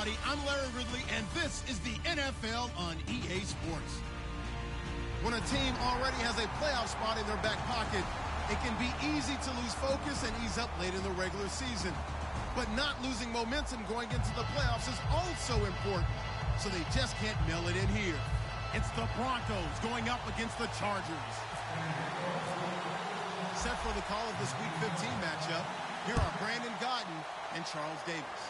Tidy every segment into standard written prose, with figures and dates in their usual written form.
everybody. I'm Larry Ridley, and this is the NFL on EA Sports. When a team already has a playoff spot in their back pocket, it can be easy to lose focus and ease up late in the regular season. But not losing momentum going into the playoffs is also important, so they just can't mail it in here. It's the Broncos going up against the Chargers. Set for the call of this Week 15 matchup, here are Brandon Gaudin and Charles Davis.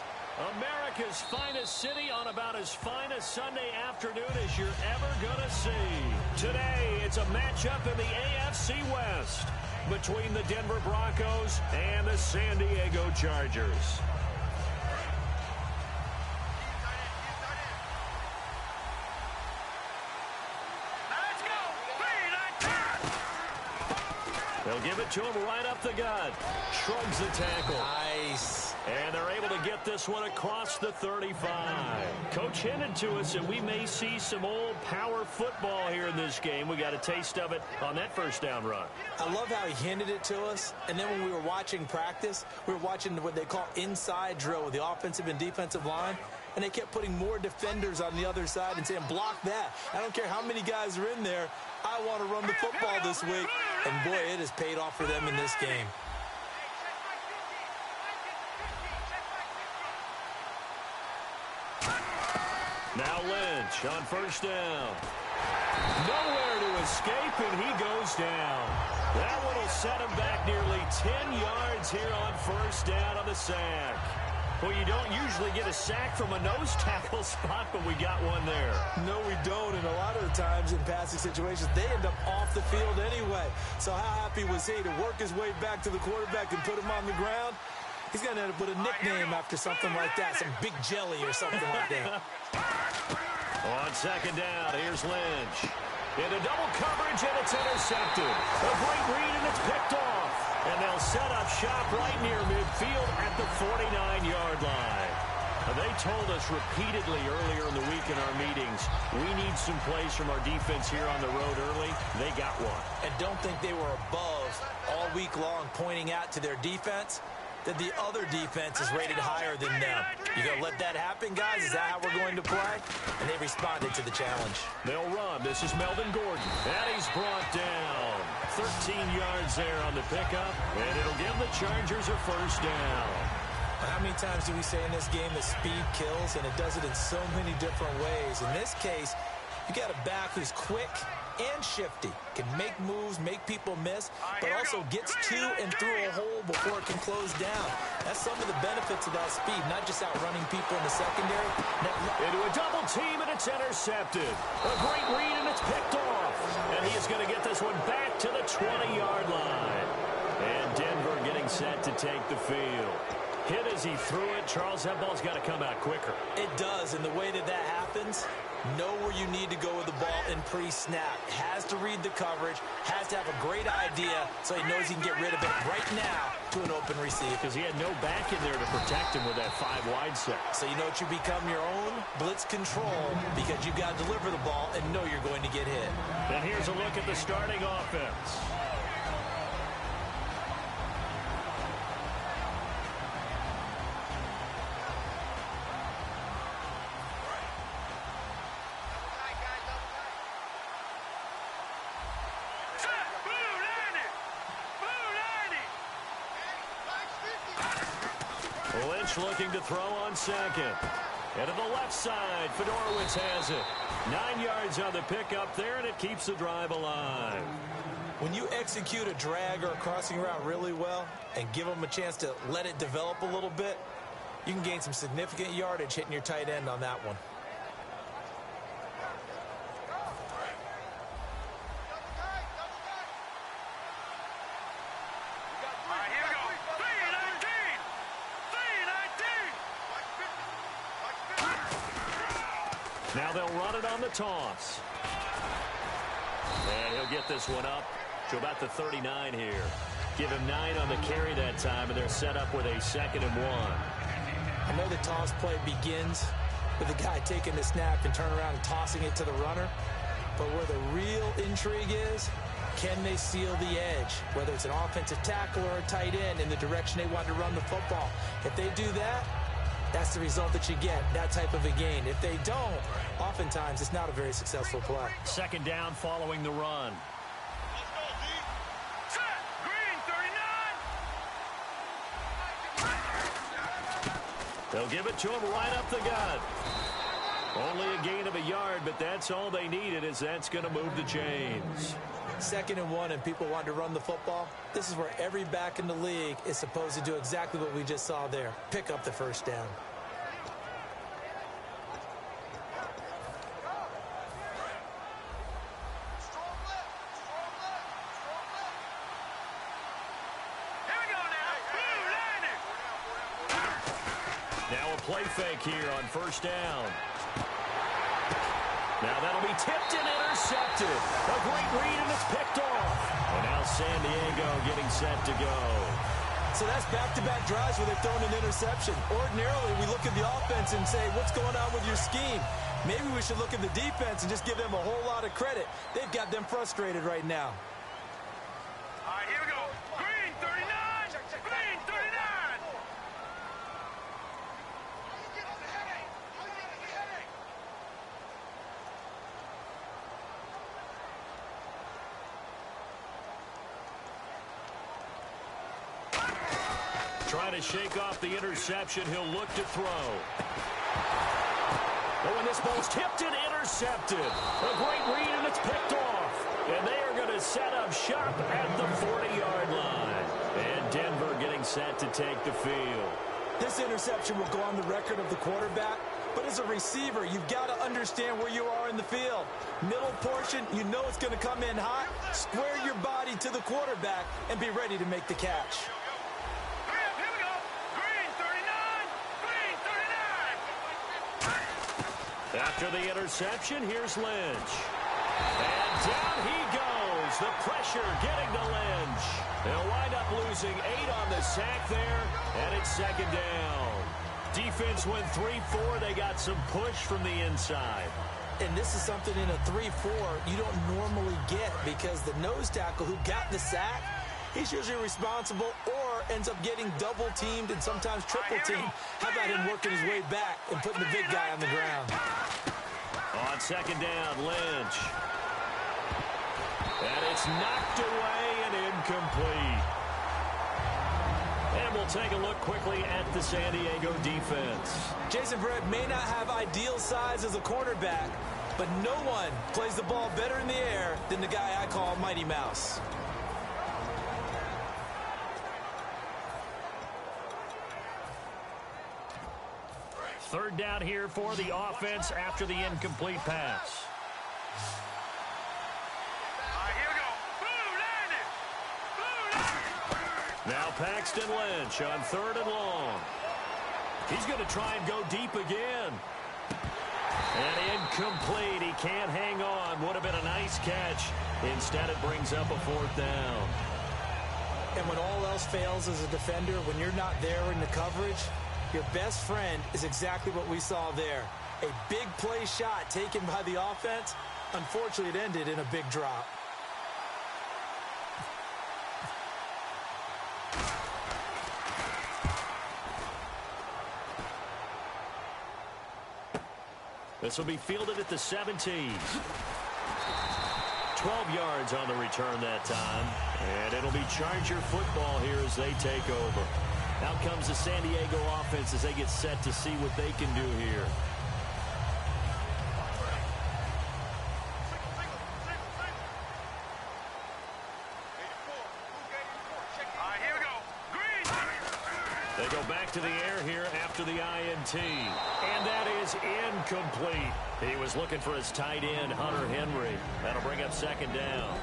America's finest city on about as fine a Sunday afternoon as you're ever going to see. Today, it's a matchup in the AFC West between the Denver Broncos and the San Diego Chargers. They'll give it to him right up the gut. Shrugs the tackle. Nice. And they're able to get this one across the 35. Coach hinted to us that we may see some old power football here in this game. We got a taste of it on that first down run. I love how he hinted it to us. And then when we were watching practice, we were watching what they call inside drill with the offensive and defensive line. And they kept putting more defenders on the other side and saying, block that. I don't care how many guys are in there. I want to run the football this week. And, boy, it has paid off for them in this game. Now Lynch on first down. Nowhere to escape, and he goes down. That one will set him back nearly 10 yards here on first down on the sack. Well, you don't usually get a sack from a nose tackle spot, but we got one there. No, we don't, and a lot of the times in passing situations, they end up off the field anyway. So how happy was he to work his way back to the quarterback and put him on the ground? He's going to end up with a nickname after something like that, some Big Jelly or something like that. On second down, here's Lynch. Into double coverage, and it's intercepted. A great read, and it's picked off. And they'll set up shop right near midfield at the 49-yard line. They told us repeatedly earlier in the week in our meetings, we need some plays from our defense here on the road early. They got one. And don't think they were above all week long pointing out to their defense that the other defense is rated higher than them. You going to let that happen, guys? Is that how we're going to play? And they responded to the challenge. They'll run. This is Melvin Gordon. And he's brought down. 13 yards there on the pickup. And it'll give the Chargers a first down. How many times do we say in this game that speed kills? And it does it in so many different ways. In this case, you got a back who's quick and shifty, can make moves, make people miss, but also gets to and through a hole before it can close down. That's some of the benefits of that speed, not just outrunning people in the secondary. Into a double team, and it's intercepted. A great read, and it's picked off. And he is going to get this one back to the 20-yard line. And Denver getting set to take the field. Hit as he threw it. Charles, that ball's got to come out quicker. It does, and the way that that happens, know where you need to go with the ball in pre-snap. Has to read the coverage, has to have a great idea so he knows he can get rid of it right now to an open receiver. Because he had no back in there to protect him with that 5-wide set. So you know what, you become your own blitz control because you've got to deliver the ball and know you're going to get hit. And here's a look at the starting offense. Lynch looking to throw on second. And to the left side, Fedorowicz has it. 9 yards on the pickup there, and it keeps the drive alive. When you execute a drag or a crossing route really well and give them a chance to let it develop a little bit, you can gain some significant yardage hitting your tight end on that one. Now they'll run it on the toss. And he'll get this one up to about the 39 here. Give him 9 on the carry that time, and they're set up with a 2nd and 1. I know the toss play begins with the guy taking the snap and turning around and tossing it to the runner. But where the real intrigue is, can they seal the edge? Whether it's an offensive tackle or a tight end in the direction they want to run the football. If they do that, That's the result that you get, that type of a gain. If they don't, oftentimes it's not a very successful play. Second down following the run. They'll give it to him right up the gut. Only a gain of a yard, but that's all they needed, as that's going to move the chains. 2nd and 1, and people want to run the football. This is where every back in the league is supposed to do exactly what we just saw there. Pick up the first down. Now a play fake here on first down. Now that'll be tipped and intercepted. A great read, and it's picked off. And now San Diego getting set to go. So that's back-to-back drives where they've thrown an interception. Ordinarily, we look at the offense and say, what's going on with your scheme? Maybe we should look at the defense and just give them a whole lot of credit. They've got them frustrated right now. All right, here we go. Green 39. Green 39. Trying to shake off the interception. He'll look to throw. Oh, and this ball's tipped and intercepted. A great read, and it's picked off. And they are going to set up shop at the 40-yard line. And Denver getting set to take the field. This interception will go on the record of the quarterback. But as a receiver, you've got to understand where you are in the field. Middle portion, you know it's going to come in hot. Square your body to the quarterback and be ready to make the catch. After the interception, here's Lynch. And down he goes. The pressure getting to Lynch. They'll wind up losing 8 on the sack there, and it's second down. Defense went 3-4. They got some push from the inside. And this is something in a 3-4 you don't normally get, because the nose tackle who got the sack, he's usually responsible or ends up getting double-teamed and sometimes triple-teamed. How about him working his way back and putting the big guy on the ground? On second down, Lynch. And it's knocked away and incomplete. And we'll take a look quickly at the San Diego defense. Jason Verrett may not have ideal size as a cornerback, but no one plays the ball better in the air than the guy I call Mighty Mouse. Third down here for the offense after the incomplete pass. All right, here we go. Blue, landed. Now Paxton Lynch on 3rd and long. He's going to try and go deep again. And incomplete. He can't hang on. Would have been a nice catch. Instead, it brings up a 4th down. And when all else fails as a defender, when you're not there in the coverage, your best friend is exactly what we saw there. A big play shot taken by the offense. Unfortunately, it ended in a big drop. This will be fielded at the 17. 12 yards on the return that time. And it'll be Charger football here as they take over. Out comes the San Diego offense as they get set to see what they can do here. All right, here we go. Green. They go back to the air here after the INT. And that is incomplete. He was looking for his tight end, Hunter Henry. That'll bring up second down.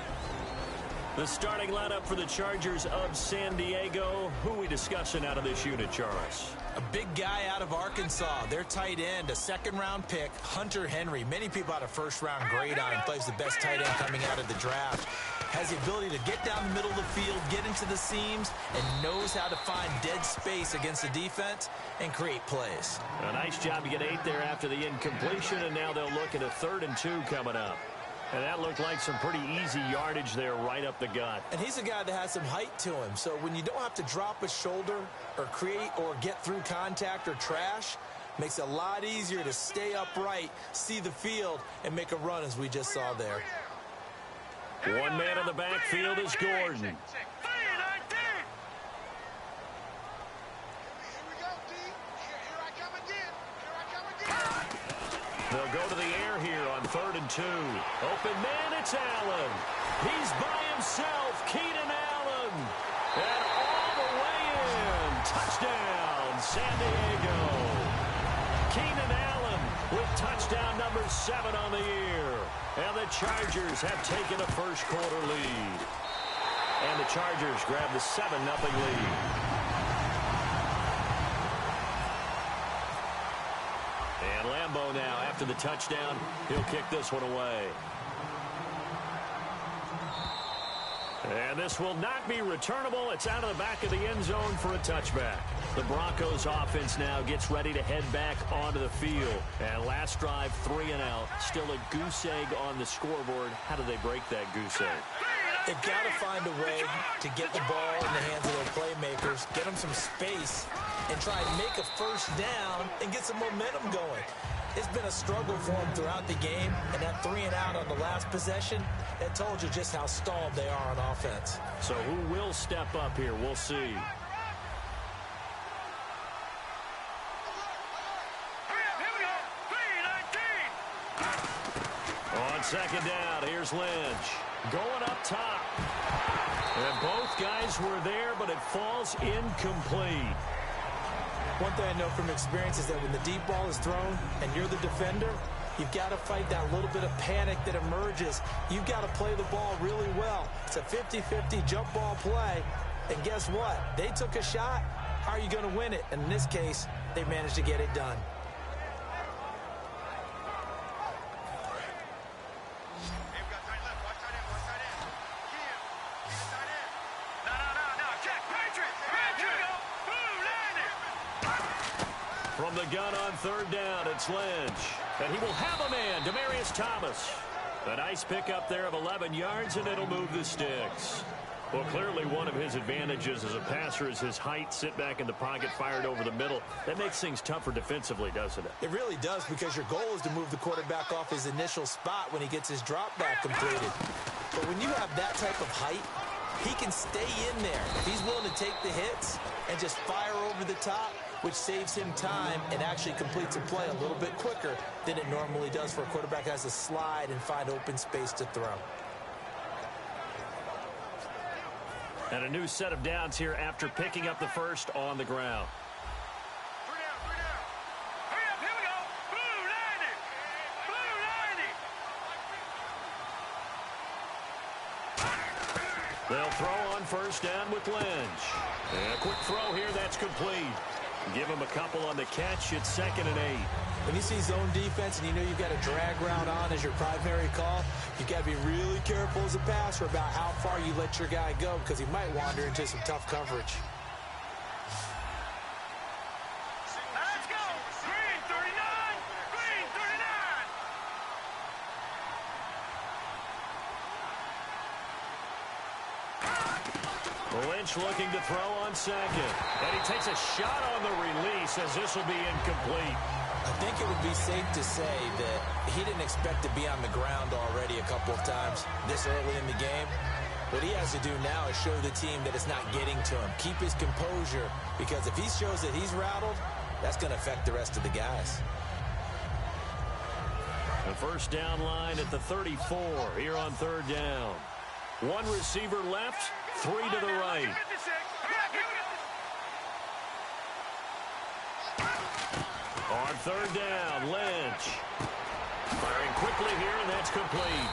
The starting lineup for the Chargers of San Diego. Who are we discussing out of this unit, Charles? A big guy out of Arkansas, their tight end, a second-round pick, Hunter Henry. Many people had a first-round grade on him, plays the best tight end coming out of the draft. Has the ability to get down the middle of the field, get into the seams, and knows how to find dead space against the defense and create plays. A nice job to get 8 there after the incompletion, and now they'll look at a 3rd and 2 coming up. And that looked like some pretty easy yardage there right up the gut. And he's a guy that has some height to him. So when you don't have to drop a shoulder or create or get through contact or trash, makes it a lot easier to stay upright, see the field, and make a run as we just saw there. One man in the backfield is Gordon. They'll go to the air here on 3rd and 2. Open man, it's Allen. He's by himself, Keenan Allen. And all the way in. Touchdown, San Diego. Keenan Allen with touchdown number 7 on the year. And the Chargers have taken a first-quarter lead. And the Chargers grab the 7-0 lead. And Lambeau now, after the touchdown, he'll kick this one away. And this will not be returnable. It's out of the back of the end zone for a touchback. The Broncos offense now gets ready to head back onto the field. And last drive, 3 and out. Still a goose egg on the scoreboard. How do they break that goose egg? They've got to find a way to get the ball in the hands of their playmakers, get them some space, and try and make a first down and get some momentum going. It's been a struggle for them throughout the game, and that 3 and out on the last possession, that told you just how stalled they are on offense. So who will step up here? We'll see. On 2nd down, here's Lynch. Going up top. And both guys were there, but it falls incomplete. One thing I know from experience is that when the deep ball is thrown and you're the defender, you've got to fight that little bit of panic that emerges. You've got to play the ball really well. It's a 50-50 jump ball play. And guess what? They took a shot. How are you going to win it? And in this case, they managed to get it done. From the gun on 3rd down, it's Lynch. And he will have a man, Demaryius Thomas. A nice pickup there of 11 yards, and it'll move the sticks. Well, clearly one of his advantages as a passer is his height. Sit back in the pocket, fired over the middle. That makes things tougher defensively, doesn't it? It really does, because your goal is to move the quarterback off his initial spot when he gets his drop back completed. But when you have that type of height, he can stay in there. If he's willing to take the hits and just fire over the top, which saves him time and actually completes a play a little bit quicker than it normally does for a quarterback that has to slide and find open space to throw. And a new set of downs here after picking up the first on the ground. They'll throw on 1st down with Lynch. And a quick throw here, that's complete. Give him a couple on the catch. It's 2nd and 8. When you see zone defense and you know you've got a drag route on as your primary call, you've got to be really careful as a passer about how far you let your guy go, because he might wander into some tough coverage. Let's go! Green 39! Green 39! Lynch looking to throw on 2nd. And he takes a shot on the release as this will be incomplete. I think it would be safe to say that he didn't expect to be on the ground already a couple of times this early in the game. What he has to do now is show the team that it's not getting to him. Keep his composure, because if he shows that he's rattled, that's going to affect the rest of the guys. The 1st down line at the 34 here on 3rd down. One receiver left, 3 to the right. On 3rd down, Lynch. Firing quickly here, and that's complete.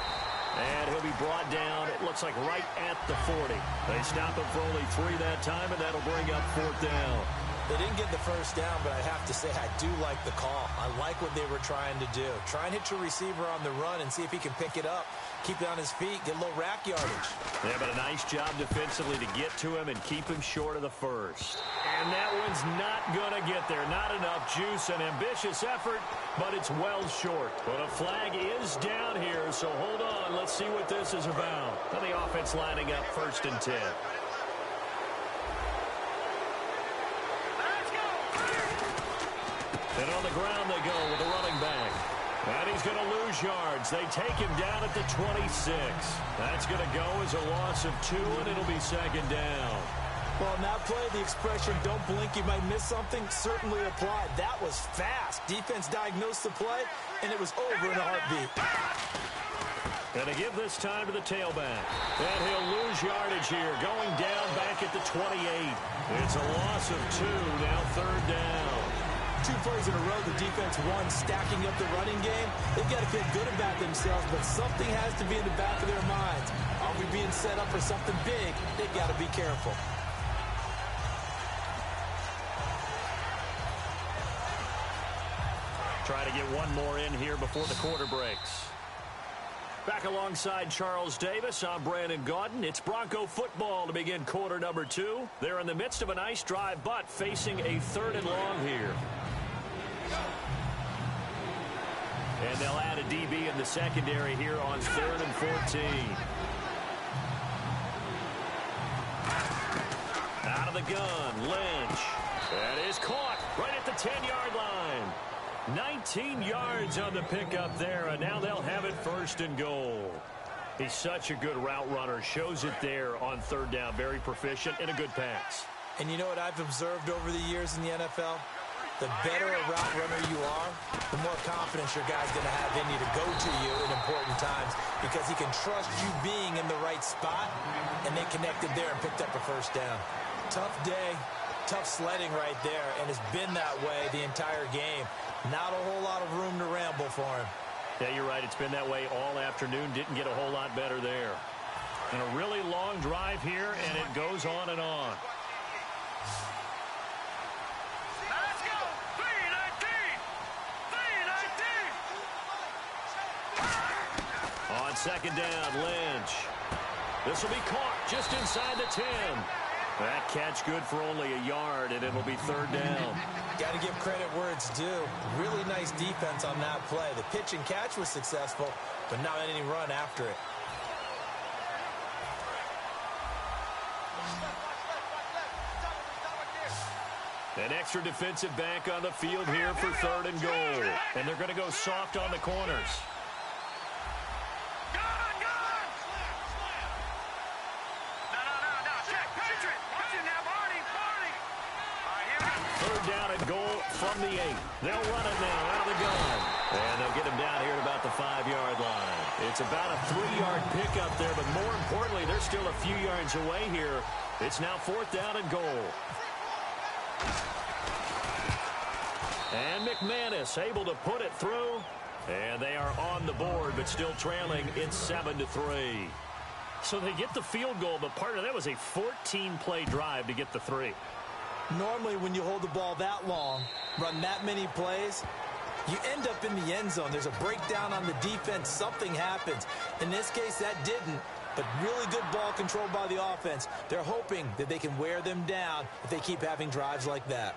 And he'll be brought down, it looks like right at the 40. They stop him for only 3 that time, and that'll bring up 4th down. They didn't get the first down, but I have to say I do like the call. I like what they were trying to do. Try and hit your receiver on the run and see if he can pick it up. Keep it on his feet, get a little rack yardage. Yeah, but a nice job defensively to get to him and keep him short of the first. And that one's not going to get there. Not enough juice, an ambitious effort, but it's well short. But a flag is down here, so hold on. Let's see what this is about. And the offense lining up 1st and 10. And on the ground they go with a running back. And he's going to lose yards. They take him down at the 26. That's going to go as a loss of 2, and it'll be 2nd down. Well, in that play, the expression, don't blink, you might miss something, certainly applied. That was fast. Defense diagnosed the play, and it was over in a heartbeat. Going to give this time to the tailback. And he'll lose yardage here, going down back at the 28. It's a loss of 2, now 3rd down. 2 plays in a row, the defense won, stacking up the running game. They've got to feel good about themselves, but something has to be in the back of their minds. Are we being set up for something big? They've got to be careful. Try to get one more in here before the quarter breaks. Back alongside Charles Davis, I'm Brandon Gaudin. It's Bronco football to begin quarter number 2. They're in the midst of a nice drive, but facing a 3rd and long here. And they'll add a DB in the secondary here on 3rd and 14. Out of the gun, Lynch. That is caught right at the 10-yard line. 19 yards on the pickup there, and now they'll have it 1st and goal. He's such a good route runner. Shows it there on 3rd down. Very proficient and a good pass. And you know what I've observed over the years in the NFL? The better a route runner you are, the more confidence your guy's going to have in you to go to you in important times because he can trust you being in the right spot, and they connected there and picked up a 1st down. Tough day, tough sledding right there, and it's been that way the entire game. Not a whole lot of room to ramble for him. Yeah, you're right. It's been that way all afternoon. Didn't get a whole lot better there. And a really long drive here, and it goes on and on. Let's go! 3-19! 3-19! On 2nd down, Lynch. This will be caught just inside the 10. That catch good for only a yard, and it'll be 3rd down. Got to give credit where it's due. Really nice defense on that play. The pitch and catch was successful, but not any run after it. An extra defensive back on the field here for 3rd and goal. And they're going to go soft on the corners. From the 8. They'll run it now out of the gun. And they'll get him down here at about the 5-yard line. It's about a 3-yard pickup there, but more importantly, they're still a few yards away here. It's now 4th down and goal. And McManus able to put it through. And they are on the board, but still trailing. It's 7-3. So they get the field goal, but part of that was a 14-play drive to get the 3. Normally, when you hold the ball that long, run that many plays, you end up in the end zone. There's a breakdown on the defense. Something happens. In this case, that didn't, but really good ball control by the offense. They're hoping that they can wear them down if they keep having drives like that.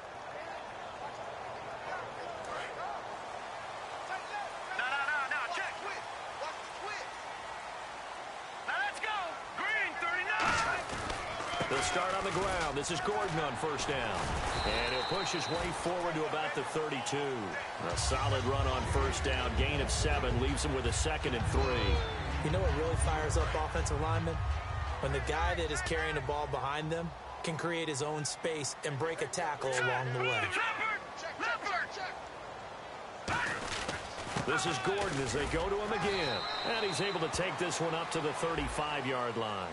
They'll start on the ground. This is Gordon on 1st down. And he'll push his way forward to about the 32. A solid run on 1st down. Gain of 7 leaves him with a 2nd and 3. You know what really fires up offensive linemen? When the guy that is carrying the ball behind them can create his own space and break a tackle along the way. This is Gordon as they go to him again. And he's able to take this one up to the 35-yard line.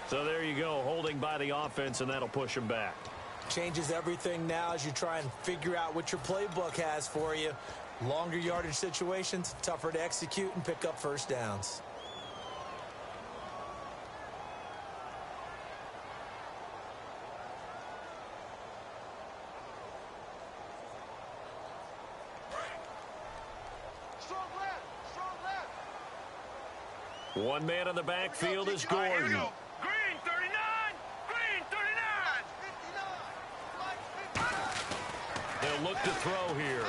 So there you go, holding by the offense, and that'll push him back. Changes everything now as you try and figure out what your playbook has for you. Longer yardage situations, tougher to execute and pick up 1st downs. One man in the backfield is Gordon. Here we go. Green 39. Green 39. They'll look to throw here.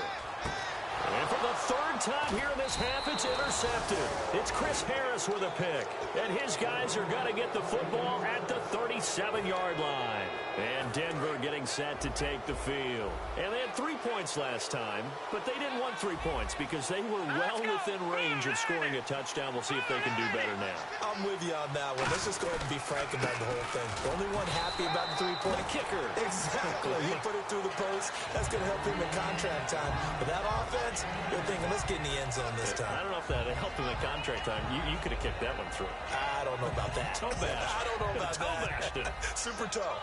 And for the third time here in this half, it's intercepted. It's Chris Harris with a pick. And his guys are going to get the football at the 37-yard line. And Denver getting set to take the field. And they had 3 points last time, but they didn't want 3 points because they were well within range of scoring a touchdown. We'll see if they can do better now. I'm with you on that one. Let's just go ahead and be frank about the whole thing. The only one happy about the 3-point kicker. Exactly. You put it through the post. That's going to help him in contract time. But that offense, you're thinking, let's get in the end zone this time. I don't know if that helped him in contract time. You could have kicked that one through. I don't know about that. Toe bash. I don't know about that. Super toe.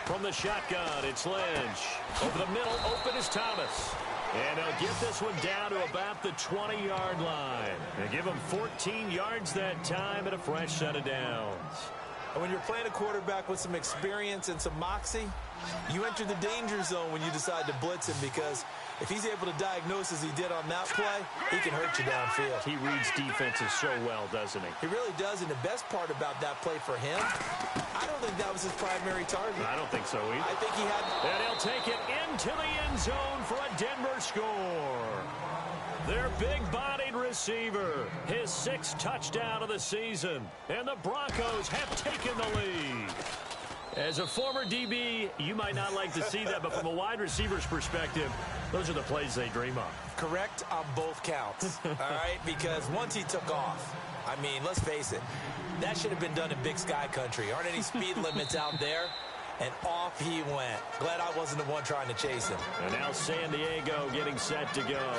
From the shotgun, it's Lynch. Over the middle, open is Thomas. And they'll get this one down to about the 20-yard line. They give him 14 yards that time and a fresh set of downs. And when you're playing a quarterback with some experience and some moxie, you enter the danger zone when you decide to blitz him, because if he's able to diagnose as he did on that play, he can hurt you downfield. He reads defenses so well, doesn't he? He really does, and the best part about that play for him, I don't think that was his primary target. I don't think so either. I think he had... And he'll take it into the end zone for a Denver score. Their big-bodied receiver, his 6th touchdown of the season, and the Broncos have taken the lead. As a former DB, you might not like to see that, but from a wide receiver's perspective, those are the plays they dream of. Correct on both counts, all right? Because once he took off, I mean, let's face it, that should have been done in Big Sky country. Aren't any speed limits out there? And off he went. Glad I wasn't the one trying to chase him. And now San Diego getting set to go.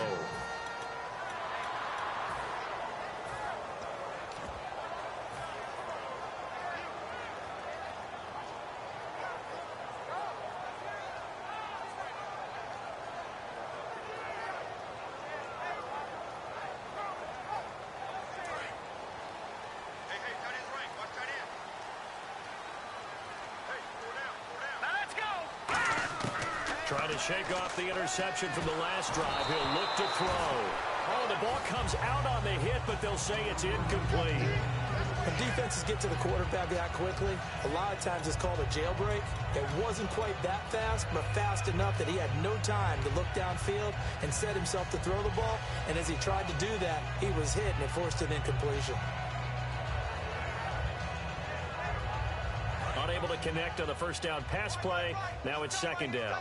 Trying to shake off the interception from the last drive. He'll look to throw. Oh, the ball comes out on the hit, but they'll say it's incomplete. When defenses get to the quarterback that quickly, a lot of times it's called a jailbreak. It wasn't quite that fast, but fast enough that he had no time to look downfield and set himself to throw the ball. And as he tried to do that, he was hit, and it forced an incompletion. Unable to connect on the first down pass play. Now it's second down.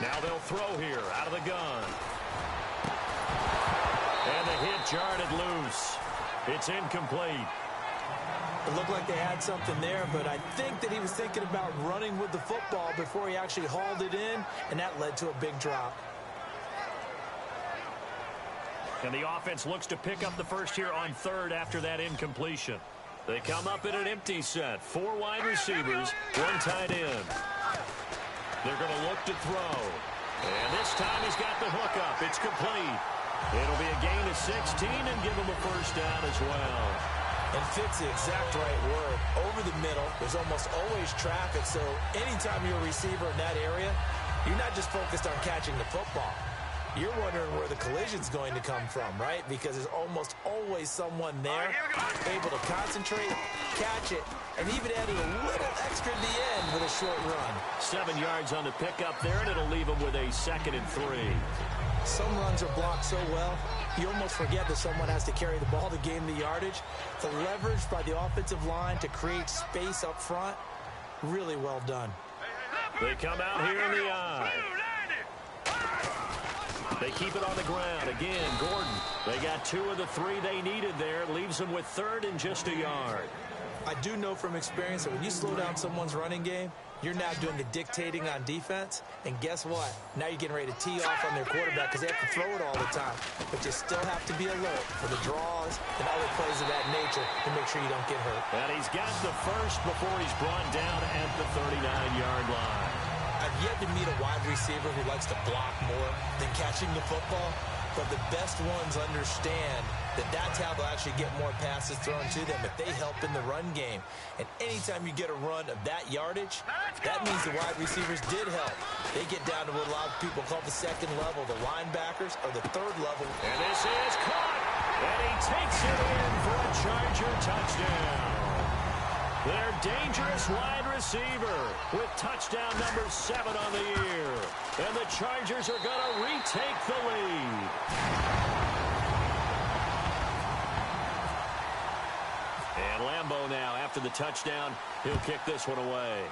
Now they'll throw here out of the gun. And the hit jarred it loose. It's incomplete. It looked like they had something there, but I think that he was thinking about running with the football before he actually hauled it in, and that led to a big drop. And the offense looks to pick up the first here on third after that incompletion. They come up in an empty set. 4 wide receivers, 1 tight end. They're going to look to throw. And this time he's got the hook up. It's complete. It'll be a gain of 16 and give him a first down as well. And fit's the exact right word. Over the middle, there's almost always traffic. So anytime you're a receiver in that area, you're not just focused on catching the football. You're wondering where the collision's going to come from, right? Because there's almost always someone there able to concentrate, catch it, and even added a little extra at the end with a short run. 7 yards on the pickup there, and it'll leave him with a 2nd and 3. Some runs are blocked so well, you almost forget that someone has to carry the ball to gain the yardage. The leverage by the offensive line to create space up front, really well done. They come out here in the eye. They keep it on the ground. Again, Gordon. They got 2 of the 3 they needed there. Leaves them with 3rd and just a yard. I do know from experience that when you slow down someone's running game, you're now doing the dictating on defense. And guess what? Now you're getting ready to tee off on their quarterback because they have to throw it all the time. But you still have to be alert for the draws and other plays of that nature to make sure you don't get hurt. And he's got the first before he's brought down at the 39-yard line. I've yet to meet a wide receiver who likes to block more than catching the football. but the best ones understand that that's how they'll actually get more passes thrown to them if they help in the run game. And anytime you get a run of that yardage, that means the wide receivers did help. They get down to what a lot of people call the second level, the linebackers, or the third level. And this is caught, and he takes it in for a Charger touchdown. Their dangerous wide receiver with touchdown number 7 on the year. And the Chargers are going to retake the lead. And Lambeau now, after the touchdown, he'll kick this one away.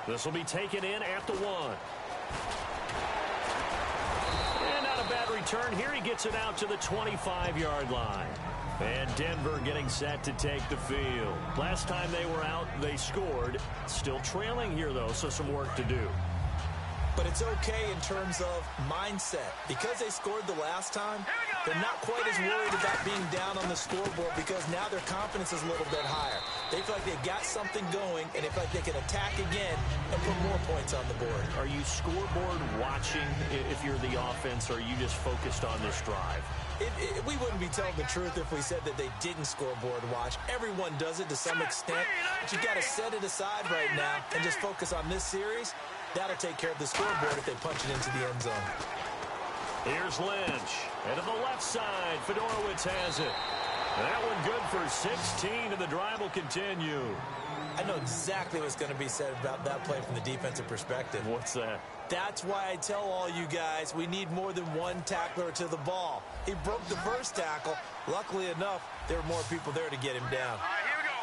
This will be taken in at the 1. And not a bad return here. He gets it out to the 25-yard line. And Denver getting set to take the field. Last time they were out, they scored. Still trailing here, though, so some work to do. But it's okay in terms of mindset. Because they scored the last time, they're not quite as worried about being down on the scoreboard because now their confidence is a little bit higher. They feel like they've got something going, and they feel like they can attack again and put more points on the board. Are you scoreboard watching if you're the offense, or are you just focused on this drive? We wouldn't be telling the truth if we said that they didn't scoreboard watch. Everyone does it to some extent, but you got to set it aside right now and just focus on this series. That'll take care of the scoreboard if they punch it into the end zone. Here's Lynch. And to the left side, Fedorowicz has it. That one good for 16, and the drive will continue. I know exactly what's going to be said about that play from the defensive perspective. What's that? That's why I tell all you guys we need more than one tackler to the ball. He broke the first tackle. Luckily enough, there were more people there to get him down. All right, here we go.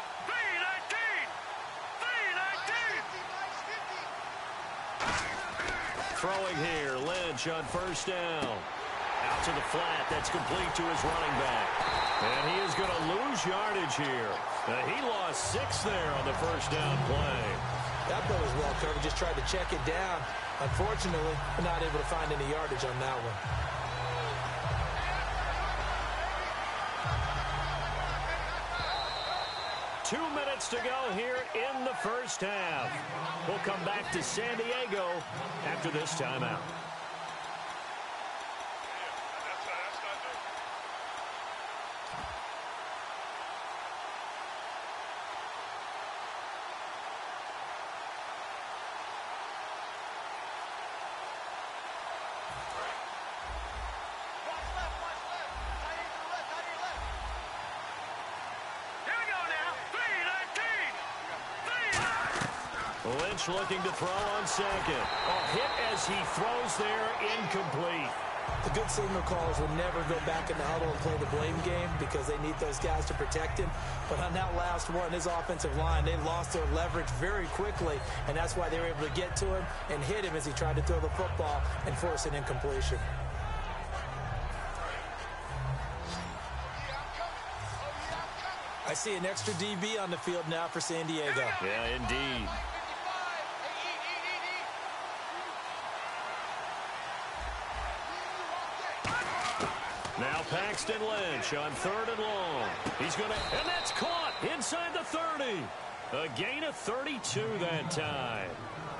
3-19. Throwing here, Lynch on first down. Out to the flat, that's complete to his running back. And he is going to lose yardage here. He lost 6 there on the first down play. That play was well covered, just tried to check it down. Unfortunately, not able to find any yardage on that one. Two minutes to go here in the first half. We'll come back to San Diego after this timeout. Lynch looking to throw on second. A hit as he throws there, incomplete. The good signal callers will never go back in the huddle and play the blame game because they need those guys to protect him. But on that last one, his offensive line, they lost their leverage very quickly, and that's why they were able to get to him and hit him as he tried to throw the football and force an incompletion. I see an extra DB on the field now for San Diego. Yeah, indeed. Now Paxton Lynch on 3rd and long. He's going to, and that's caught inside the 30. A gain of 32 that time.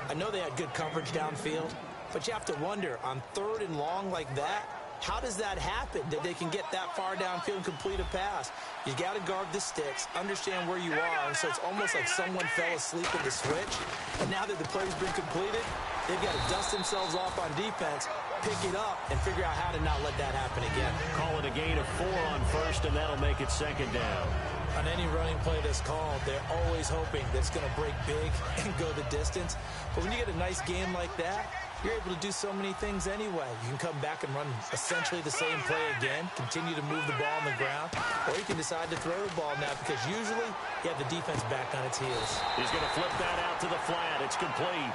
I know they had good coverage downfield, but you have to wonder, on 3rd and long like that, how does that happen that they can get that far downfield and complete a pass? You got to guard the sticks, understand where you are, and so it's almost like someone fell asleep in the switch. And now that the play's been completed, they've got to dust themselves off on defense, pick it up, and figure out how to not let that happen again. Call it a gain of 4 on first, and that'll make it 2nd down. On any running play that's called, they're always hoping that it's going to break big and go the distance. But when you get a nice game like that, you're able to do so many things anyway. You can come back and run essentially the same play again, continue to move the ball on the ground, or you can decide to throw the ball now because usually you have the defense back on its heels. He's going to flip that out to the flat. It's complete.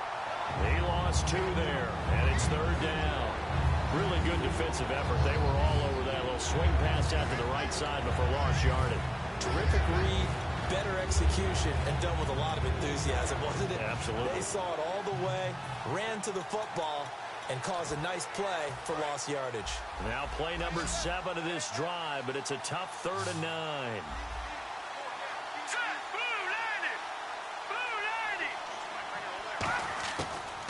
He lost 2 there, and it's 3rd down. Really good defensive effort. They were all over that little swing pass out to the right side before lost yardage. Terrific read, better execution, and done with a lot of enthusiasm, wasn't it? Absolutely. They saw it all the way, ran to the football, and caused a nice play for lost yardage. Now play number 7 of this drive, but it's a tough 3rd and 9.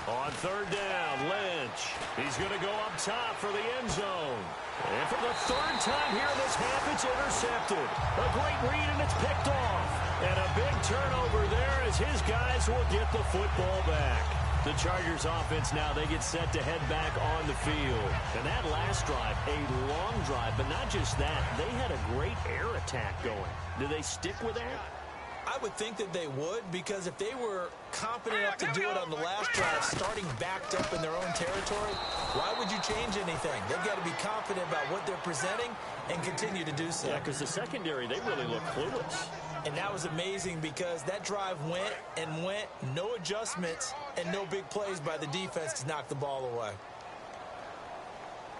On 3rd down, Lynch. Lynch. He's going to go up top for the end zone. And for the third time here in this half, it's intercepted. A great read, and it's picked off. And a big turnover there as his guys will get the football back. The Chargers offense now, they get set to head back on the field. And that last drive, a long drive, but not just that. They had a great air attack going. Do they stick with that? I would think that they would, because if they were competent enough to do it on the last drive, starting backed up in their own territory, why would you change anything? They've got to be confident about what they're presenting and continue to do so. Yeah, because the secondary, they really look clueless. And that was amazing because that drive went and went, no adjustments and no big plays by the defense to knock the ball away.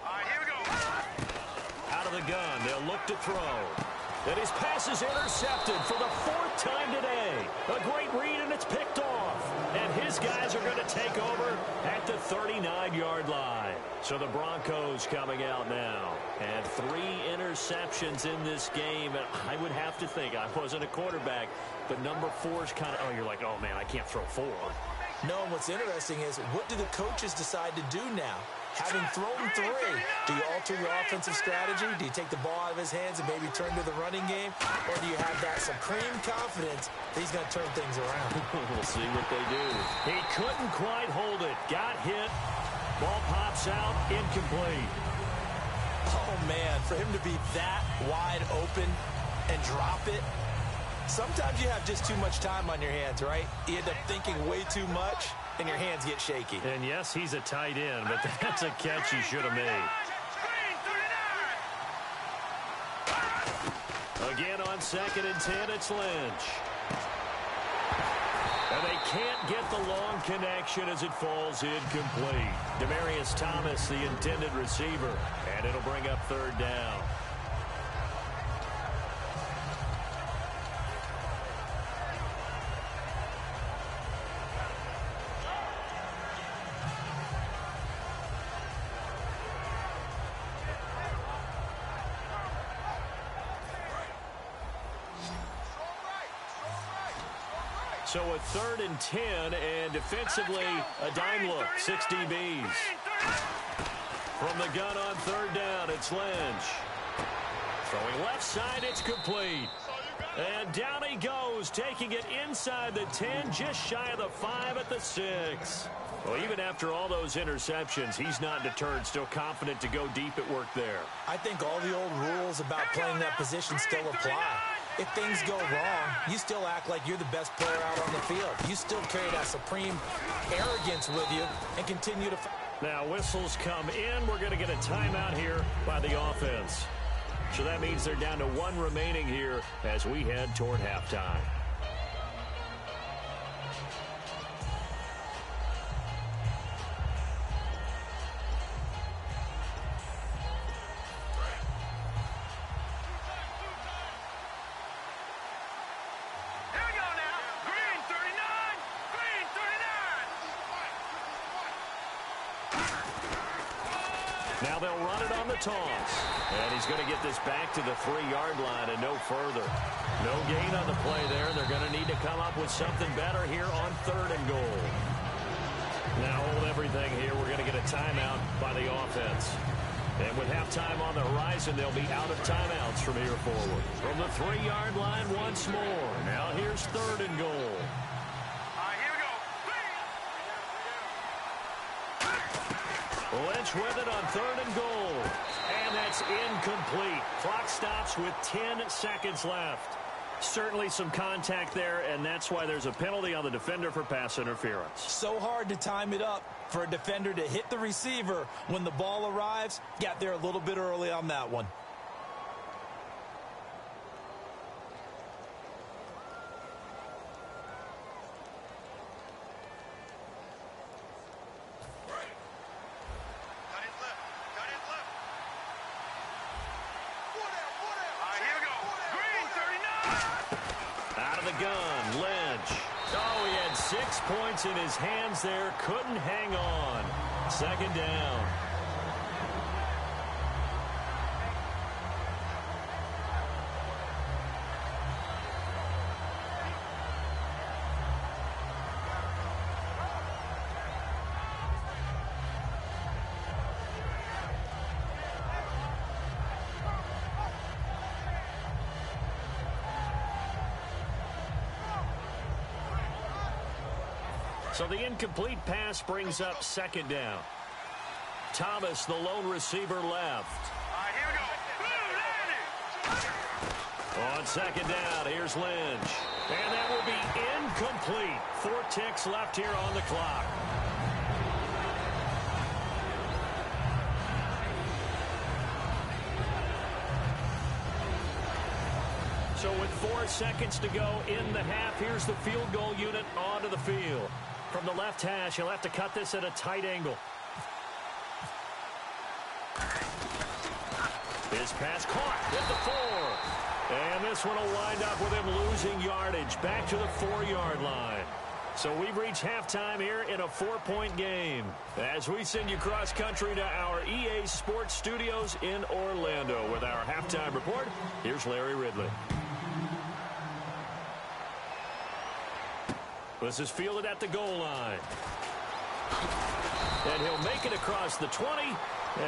All right, here we go. Out of the gun, they'll look to throw. And his pass is intercepted for the fourth time today. A great read, and it's picked off. And his guys are going to take over at the 39-yard line. So the Broncos coming out now. And 3 interceptions in this game. And I would have to think, I wasn't a quarterback, but number 4 is kind of, you're like, oh, man, I can't throw 4. No, and what's interesting is, what do the coaches decide to do now? Having thrown 3, do you alter your offensive strategy? Do you take the ball out of his hands and maybe turn to the running game? Or do you have that supreme confidence that he's going to turn things around? We'll see what they do. He couldn't quite hold it. Got hit. Ball pops out. Incomplete. Oh, man, for him to be that wide open and drop it, sometimes you have just too much time on your hands, right? You end up thinking way too much, and your hands get shaky. And yes, he's a tight end, but that's a catch he should have made. Again on 2nd and 10, it's Lynch. And they can't get the long connection as it falls incomplete. Demaryius Thomas, the intended receiver, and it'll bring up 3rd down. So a 3rd and 10, and defensively, a dime look, 6 DBs. From the gun on 3rd down, it's Lynch. Throwing left side, it's complete. And down he goes, taking it inside the 10, just shy of the 5 at the 6. Well, even after all those interceptions, he's not deterred, still confident to go deep at work there. I think all the old rules about playing that position still apply. If things go wrong, you still act like you're the best player out on the field. You still carry that supreme arrogance with you and continue to... Now, whistles come in. We're going to get a timeout here by the offense. So that means they're down to 1 remaining here as we head toward halftime. Now they'll run it on the toss. And he's going to get this back to the 3-yard line and no further. No gain on the play there. They're going to need to come up with something better here on 3rd and goal. Now hold everything here. We're going to get a timeout by the offense. And with halftime on the horizon, they'll be out of timeouts from here forward. From the 3-yard line once more. Now here's 3rd and goal. Lynch with it on 3rd and goal. And that's incomplete. Clock stops with 10 seconds left. Certainly some contact there, and that's why there's a penalty on the defender for pass interference. So hard to time it up for a defender to hit the receiver when the ball arrives. Got there a little bit early on that one. Gun, Lynch. Oh, he had 6 points in his hands there. Couldn't hang on. 2nd down. So the incomplete pass brings up second down. Thomas, the lone receiver, left. All right, here we go. On second down, here's Lynch. And that will be incomplete. 4 ticks left here on the clock. So with 4 seconds to go in the half, here's the field goal unit onto the field. From the left hash, he'll have to cut this at a tight angle. His pass caught at the 4. And this one will wind up with him losing yardage back to the 4-yard line. So we've reached halftime here in a 4-point game. As we send you cross-country to our EA Sports Studios in Orlando with our halftime report, here's Larry Ridley. This is fielded at the goal line. And he'll make it across the 20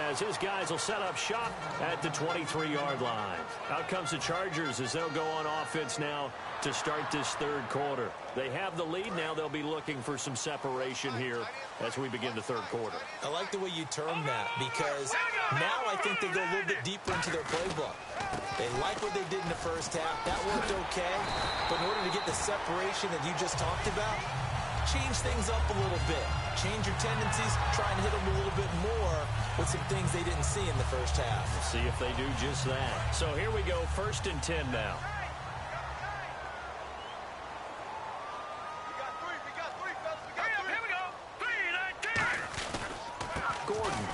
as his guys will set up shop at the 23-yard line. Out comes the Chargers as they'll go on offense now to start this third quarter. They have the lead. Now they'll be looking for some separation here as we begin the third quarter. I like the way you term that because now I think they go a little bit deeper into their playbook. They like what they did in the first half. That worked okay. But in order to get the separation that you just talked about, change things up a little bit. Change your tendencies. Try and hit them a little bit more with some things they didn't see in the first half. We'll see if they do just that. So here we go, 1st and 10 now. We got three, fellas. Here we go. 3, 19. Gordon.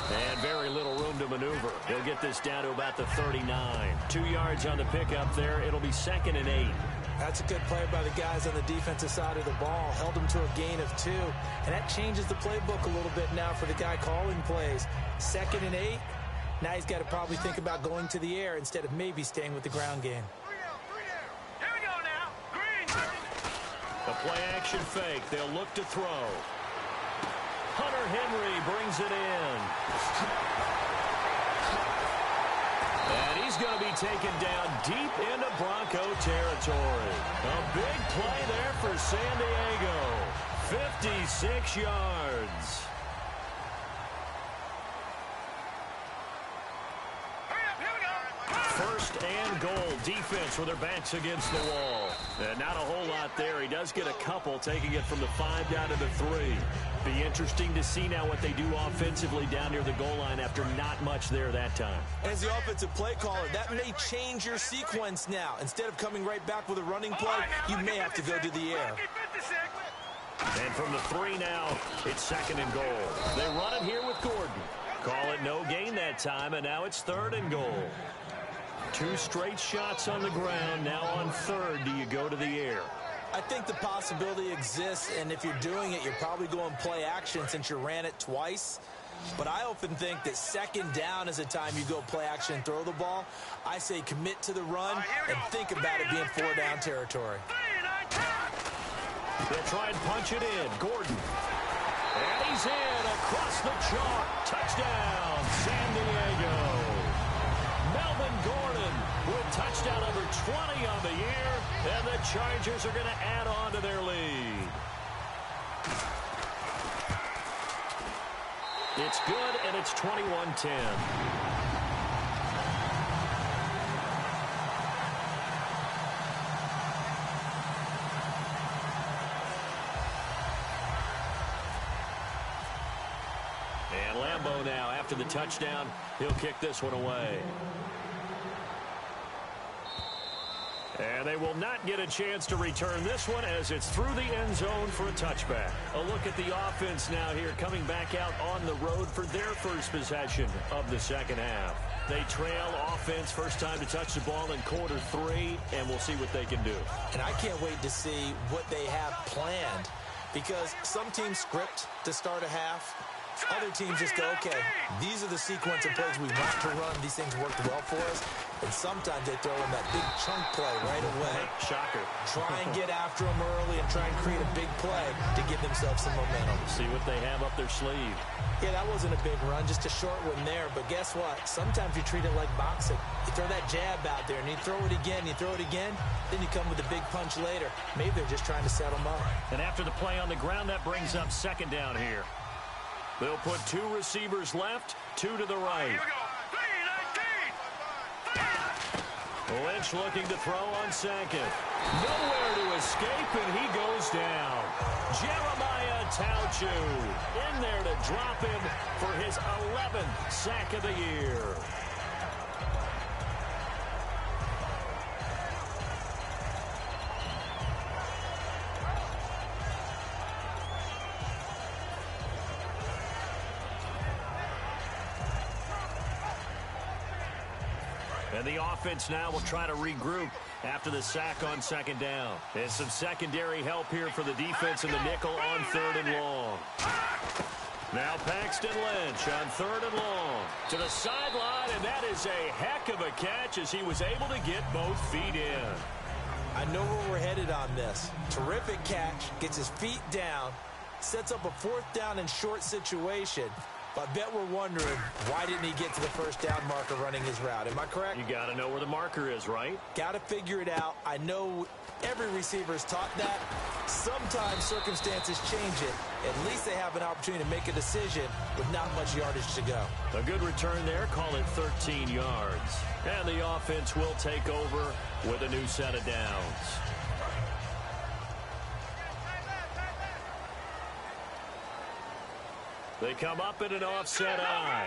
And very little room to maneuver. He'll get this down to about the 39. 2 yards on the pickup there. It'll be 2nd and 8. That's a good play by the guys on the defensive side of the ball. Held them to a gain of 2. And that changes the playbook a little bit now for the guy calling plays. 2nd and 8. Now he's got to probably think about going to the air instead of maybe staying with the ground game. 3 down. Here we go now. Green. A play-action fake. They'll look to throw. Hunter Henry brings it in. And he's going to be taken down deep into Bronco territory. A big play there for San Diego. 56 yards. First and goal. Defense with their backs against the wall. And not a whole lot there. He does get a couple, taking it from the 5 down to the 3. Be interesting to see now what they do offensively down near the goal line after not much there that time. As the offensive play caller, that may change your sequence now. Instead of coming right back with a running play, you may have to go to the air. And from the 3 now, it's 2nd and goal. They run it here with Gordon. Call it no gain that time, and now it's 3rd and goal. 2 straight shots on the ground. Now on 3rd, do you go to the air? I think the possibility exists, and if you're doing it, you're probably going play action since you ran it twice. But I often think that 2nd down is a time you go play action and throw the ball. I say commit to the run and think about it being 4 down territory. They'll try and punch it in. Gordon. And he's in across the chalk. Touchdown, San Diego. Melvin Gordon with touchdown number 20 on the year, and the Chargers are going to add on to their lead. It's good, and it's 21-10. And Lambeau now, after the touchdown, he'll kick this one away. And they will not get a chance to return this one as it's through the end zone for a touchback. A look at the offense now here coming back out on the road for their first possession of the second half. They trail offense first time to touch the ball in quarter 3, and we'll see what they can do. And I can't wait to see what they have planned because some teams script to start a half. Other teams just go, okay, these are the sequence of plays we want to run. These things worked well for us. And sometimes they throw in that big chunk play right away. Shocker. Try and get after them early and try and create a big play to give themselves some momentum. See what they have up their sleeve. Yeah, that wasn't a big run, just a short one there. But guess what? Sometimes you treat it like boxing. You throw that jab out there, and you throw it again, then you come with a big punch later. Maybe they're just trying to set them up. And after the play on the ground, that brings up second down here. They'll put 2 receivers left, 2 to the right. Here we go. 3-19. Lynch looking to throw on second. Nowhere to escape, and he goes down. Jeremiah Tauchu in there to drop him for his 11th sack of the year. And the offense now will try to regroup after the sack on second down. And some secondary help here for the defense in the nickel on 3rd and long. Now Paxton Lynch on 3rd and long. To the sideline, and that is a heck of a catch as he was able to get both feet in. I know where we're headed on this. Terrific catch, gets his feet down, sets up a 4th down and short situation. But I bet we're wondering, why didn't he get to the first down marker running his route? Am I correct? You got to know where the marker is, right? Got to figure it out. I know every receiver is taught that. Sometimes circumstances change it. At least they have an opportunity to make a decision with not much yardage to go. A good return there. Call it 13 yards. And the offense will take over with a new set of downs. They come up in an offset eye.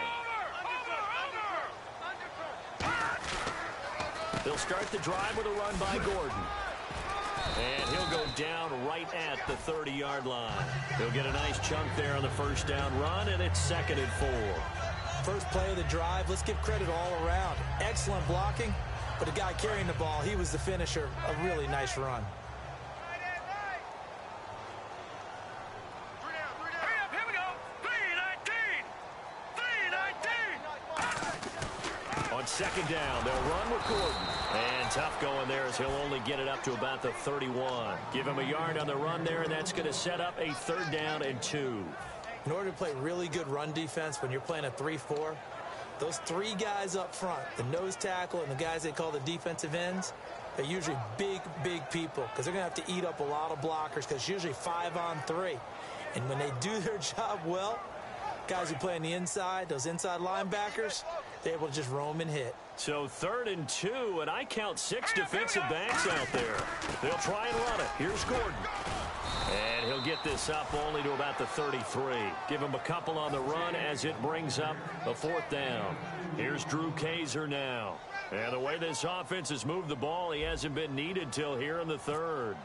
They'll start the drive with a run by Gordon. And he'll go down right at the 30-yard line. He'll get a nice chunk there on the first down run, and it's 2nd and 4. First play of the drive, let's give credit all around. Excellent blocking, but the guy carrying the ball, he was the finisher. A really nice run. On second down, they'll run with Gordon. And tough going there as he'll only get it up to about the 31. Give him a yard on the run there, and that's going to set up a 3rd down and 2. In order to play really good run defense when you're playing a 3-4, those 3 guys up front, the nose tackle and the guys they call the defensive ends, they're usually big people because they're going to have to eat up a lot of blockers because it's usually 5-on-3. And when they do their job well, guys who play on the inside, those inside linebackers, they're able to just roam and hit. So 3rd and 2, and I count 6 defensive backs out there. They'll try and run it. Here's Gordon. And he'll get this up only to about the 33. Give him a couple on the run as it brings up the 4th down. Here's Drew Kaiser now. And the way this offense has moved the ball, he hasn't been needed till here in the 3rd.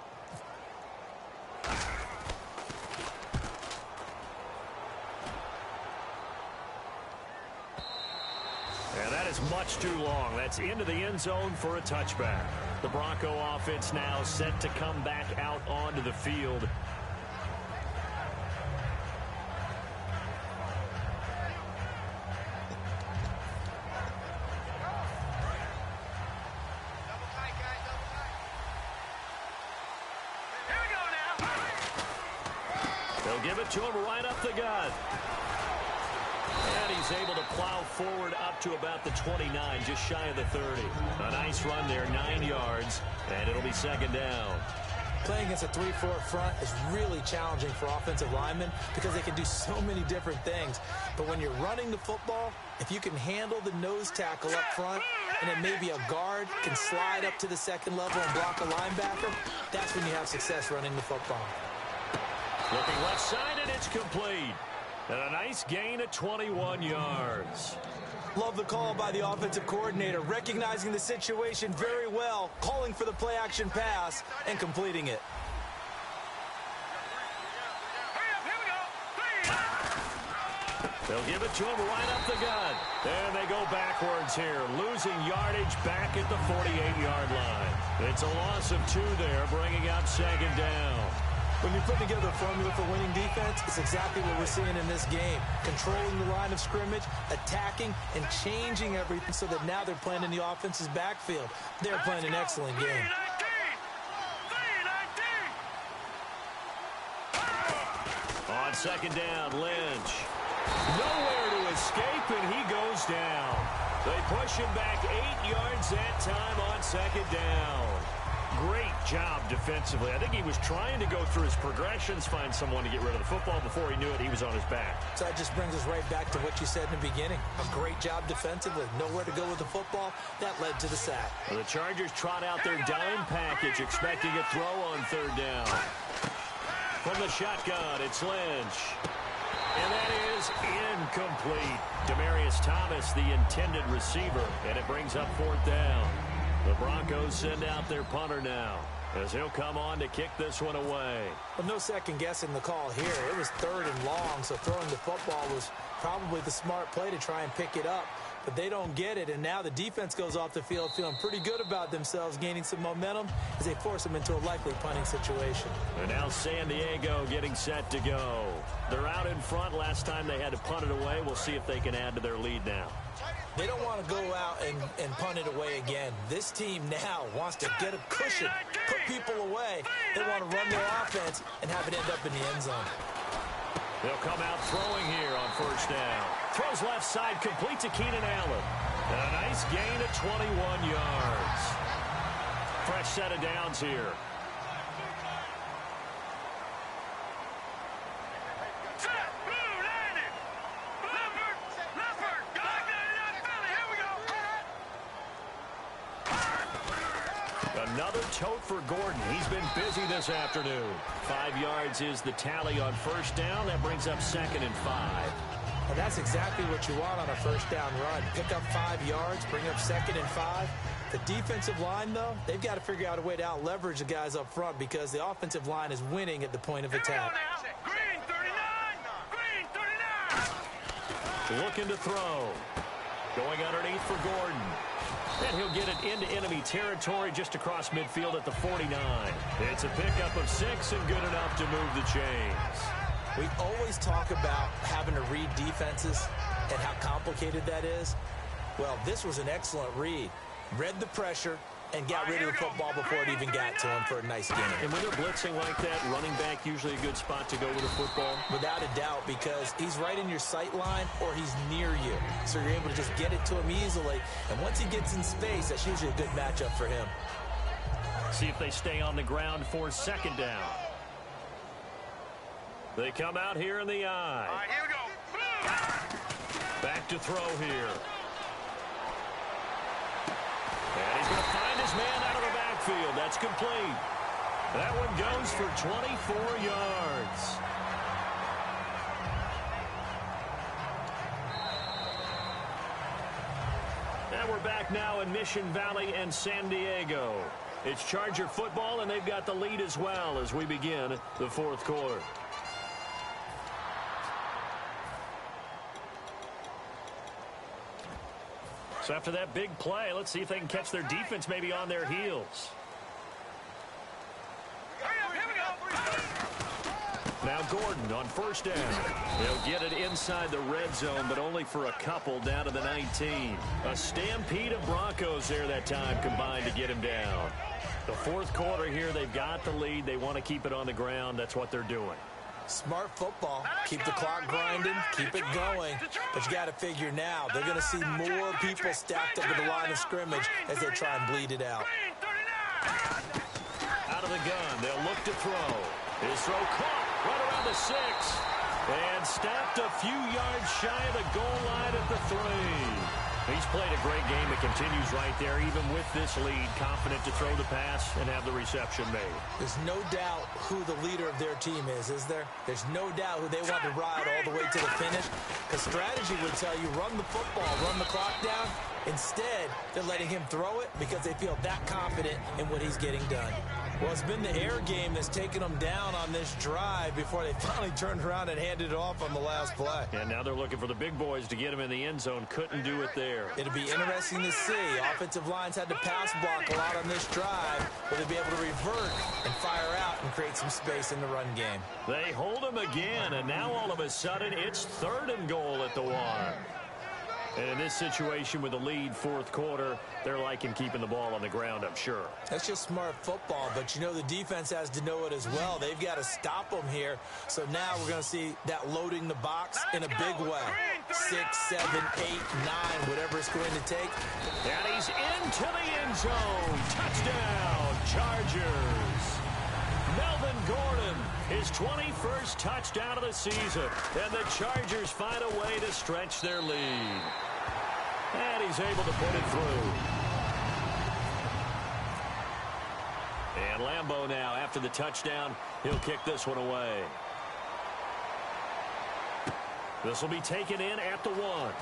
And that is much too long. That's into the end zone for a touchback. The Bronco offense now set to come back out onto the field. Here we go now. They'll give it to him right up the gut. And he's able to plow forward up to about the 29, just shy of the 30. A nice run there, 9 yards, and it'll be 2nd down. Playing against a 3-4 front is really challenging for offensive linemen because they can do so many different things. But when you're running the football, if you can handle the nose tackle up front and then maybe a guard can slide up to the 2nd level and block a linebacker, that's when you have success running the football. Looking left side, and it's complete. And a nice gain of 21 yards. Love the call by the offensive coordinator, recognizing the situation very well, calling for the play-action pass, and completing it. They'll give it to him right up the gut. And they go backwards here, losing yardage back at the 48-yard line. It's a loss of 2 there, bringing up 2nd down. When you're putting together a formula for winning defense, it's exactly what we're seeing in this game. Controlling the line of scrimmage, attacking, and changing everything so that now they're playing in the offense's backfield. They're playing an excellent game. On second down, Lynch. Nowhere to escape, and he goes down. They push him back 8 yards that time on second down. Great job defensively. I think he was trying to go through his progressions, find someone to get rid of the football. Before he knew it, he was on his back. So that just brings us right back to what you said in the beginning. A great job defensively. Nowhere to go with the football. That led to the sack. Well, the Chargers trot out their dime package, expecting a throw on third down. From the shotgun, it's Lynch. And that is incomplete. Demaryius Thomas, the intended receiver, and it brings up fourth down. The Broncos send out their punter now, as he'll come on to kick this one away. Well, no second guessing the call here. It was 3rd and long, so throwing the football was probably the smart play to try and pick it up. But they don't get it, and now the defense goes off the field feeling pretty good about themselves, gaining some momentum as they force them into a likely punting situation. And now San Diego getting set to go. They're out in front. Last time they had to punt it away. We'll see if they can add to their lead now. They don't want to go out and punt it away again. This team now wants to get a cushion, put people away. They want to run their offense and have it end up in the end zone. They'll come out throwing here on first down. Throws left side, complete to Keenan Allen. And a nice gain of 21 yards. Fresh set of downs here. Another tote for Gordon. He's been busy this afternoon. 5 yards is the tally on first down. That brings up 2nd and 5. Well, that's exactly what you want on a first down run. Pick up 5 yards, bring up 2nd and 5. The defensive line, though, they've got to figure out a way to out-leverage the guys up front because the offensive line is winning at the point of attack. Green 39! Green 39! Looking to throw. Going underneath for Gordon. And he'll get it into enemy territory just across midfield at the 49. It's a pickup of 6 and good enough to move the chains. We always talk about having to read defenses and how complicated that is. Well, this was an excellent read. Read the pressure and got rid of the football before it even got to him for a nice game. And when they're blitzing like that, running back usually a good spot to go with the football? Without a doubt, because he's right in your sight line or he's near you. So you're able to just get it to him easily. And once he gets in space, that's usually a good matchup for him. See if they stay on the ground for second down. They come out here in the eye. All right, here we go. Back to throw here. And he's going to find his man out of the backfield. That's complete. That one goes for 24 yards. And we're back now in Mission Valley and San Diego. It's Charger football, and they've got the lead as well as we begin the fourth quarter. So after that big play, let's see if they can catch their defense maybe on their heels. Now Gordon on first down. He'll get it inside the red zone, but only for a couple down to the 19. A stampede of Broncos there that time combined to get him down. The fourth quarter here, they've got the lead. They want to keep it on the ground. That's what they're doing. Smart football. Keep the clock grinding. Keep it going. But you got to figure now, they're going to see more people stacked up at the line of scrimmage as they try and bleed it out. Out of the gun, they'll look to throw. His throw caught right around the 6. And stopped a few yards shy of the goal line at the 3. He's played a great game. It continues right there, even with this lead, confident to throw the pass and have the reception made. There's no doubt who the leader of their team is there? There's no doubt who they want to ride all the way to the finish. Because strategy would tell you, run the football, run the clock down. Instead, they're letting him throw it because they feel that confident in what he's getting done. Well, it's been the air game that's taken them down on this drive before they finally turned around and handed it off on the last play. And now they're looking for the big boys to get him in the end zone. Couldn't do it there. It'll be interesting to see. Offensive lines had to pass block a lot on this drive. Will they be able to revert and fire out and create some space in the run game? They hold him again, and now all of a sudden it's 3rd and goal at the 1. And in this situation with the lead, 4th quarter, they're liking keeping the ball on the ground, I'm sure. That's just smart football, but you know the defense has to know it as well. They've got to stop them here. So now we're going to see that loading the box in a big way. 6, 7, 8, 9, whatever it's going to take. And he's into the end zone. Touchdown, Chargers. Melvin Gordon, his 21st touchdown of the season. And the Chargers find a way to stretch their lead. And he's able to put it through. And Lambeau now, after the touchdown, he'll kick this one away. This will be taken in at the 1.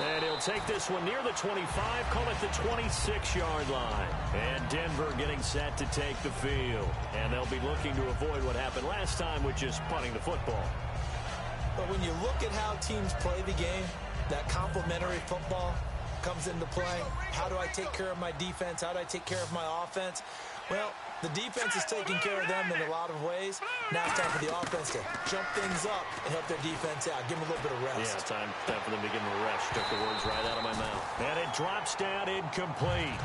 And he'll take this one near the 25, call it the 26-yard line. And Denver getting set to take the field. And they'll be looking to avoid what happened last time, which is punting the football. But when you look at how teams play the game, that complementary football comes into play. How do I take care of my defense? How do I take care of my offense? Well, the defense is taking care of them in a lot of ways. Now it's time for the offense to jump things up and help their defense out. Give them a little bit of rest. Yeah, time for them to give them a rest. Took the words right out of my mouth. And it drops down incomplete.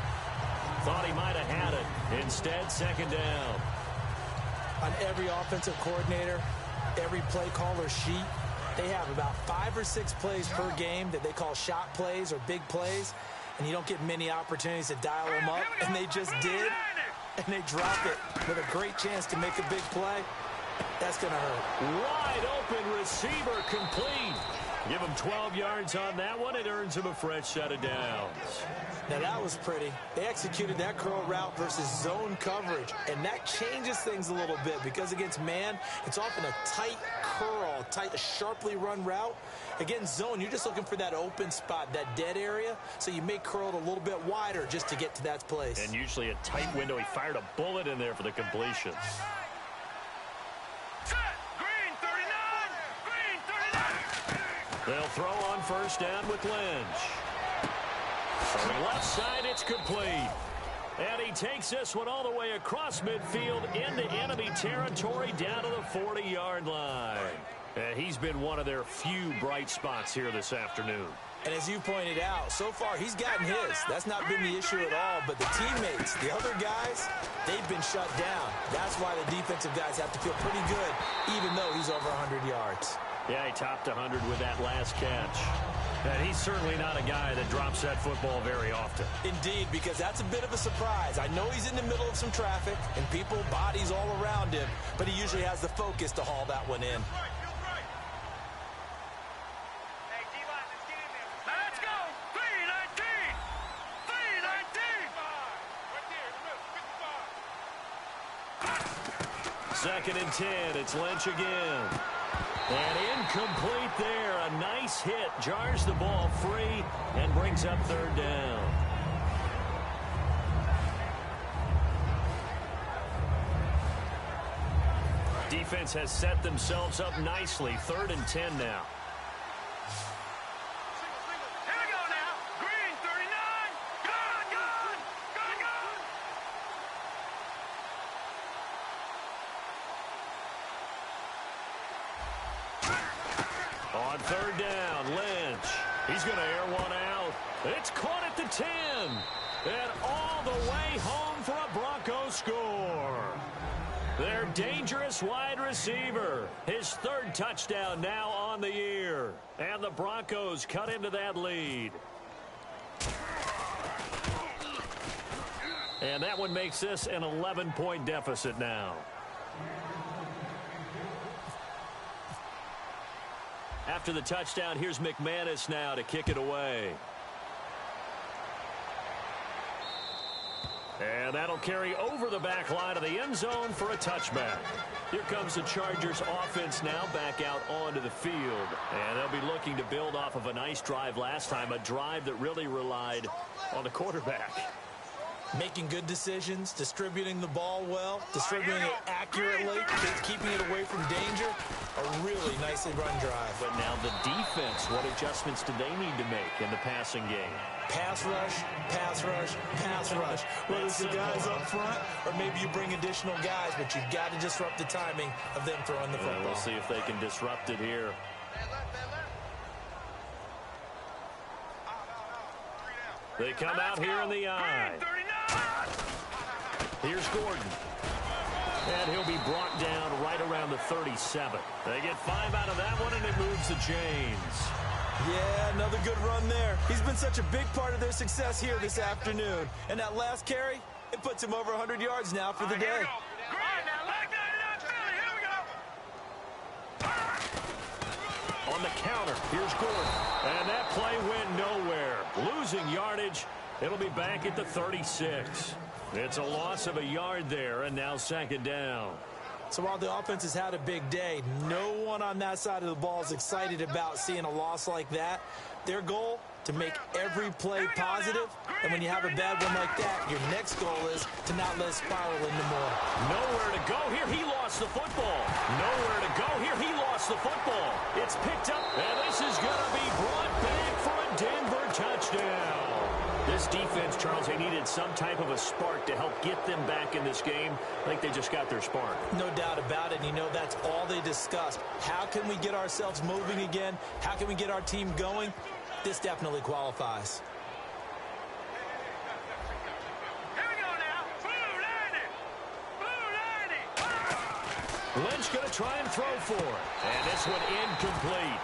Thought he might have had it. Instead, 2nd down. On every offensive coordinator, every play caller sheet, they have about 5 or 6 plays per game that they call shot plays or big plays, and you don't get many opportunities to dial them up, and they just did, and they drop it with a great chance to make a big play. That's going to hurt. Wide open receiver complete. Give him 12 yards on that one. It earns him a fresh set of downs. Now, that was pretty. They executed that curl route versus zone coverage, and that changes things a little bit because against man, it's often a tight curl, a sharply run route. Against zone, you're just looking for that open spot, that dead area, so you may curl it a little bit wider just to get to that place. And usually a tight window. He fired a bullet in there for the completion. They'll throw on 1st down with Lynch. On the left side, it's complete. And he takes this one all the way across midfield into enemy territory down to the 40-yard line. And he's been one of their few bright spots here this afternoon. And as you pointed out, so far he's gotten his. That's not been the issue at all. But the teammates, the other guys, they've been shut down. That's why the defensive guys have to feel pretty good, even though he's over 100 yards. Yeah, he topped 100 with that last catch. And he's certainly not a guy that drops that football very often. Indeed, because that's a bit of a surprise. I know he's in the middle of some traffic and people, bodies all around him, but he usually has the focus to haul that one in. Let's go! 319! 319! 2nd and 10. It's Lynch again. And incomplete there. A nice hit. Jars the ball free and brings up 3rd down. Defense has set themselves up nicely. 3rd and 10 now. Here we go now! Green, 39! Gone, gone! Gone, gone! On 3rd down, Lynch. He's going to air one out. It's caught at the 10. And all the way home for a Broncos score. Their dangerous wide receiver. His 3rd touchdown now on the year. And the Broncos cut into that lead. And that one makes this an 11-point deficit now. After the touchdown, here's McManus now to kick it away. And that'll carry over the back line of the end zone for a touchback. Here comes the Chargers offense now back out onto the field. And they'll be looking to build off of a nice drive last time, a drive that really relied on the quarterback. Making good decisions, distributing the ball well, distributing it accurately, keeping it away from danger. A really nicely run drive. But now the defense, what adjustments do they need to make in the passing game? Pass rush, pass rush, pass rush. Whether it's the guys up front or maybe you bring additional guys, but you've got to disrupt the timing of them throwing the football. We'll see if they can disrupt it here. They come out here in the eye. Here's Gordon. And he'll be brought down right around the 37. They get 5 out of that one, and it moves the chains. Yeah, another good run there. He's been such a big part of their success here this afternoon. And that last carry, it puts him over 100 yards now for the day. On the counter, here's Gordon. And that play went nowhere. Losing yardage. It'll be back at the 36. It's a loss of a yard there, and now second down. So while the offense has had a big day, no one on that side of the ball is excited about seeing a loss like that. Their goal, to make every play positive. And when you have a bad one like that, your next goal is to not let it spiral into more. Nowhere to go here. He lost the football. Nowhere to go here. He lost the football. It's picked up, and this is going to be brought back for a Denver touchdown. This defense, Charles, they needed some type of a spark to help get them back in this game. I think they just got their spark. No doubt about it. And you know, that's all they discussed. How can we get ourselves moving again? How can we get our team going? This definitely qualifies. Here we go now. Blue 90. Lynch going to try and throw for it. And this one incomplete.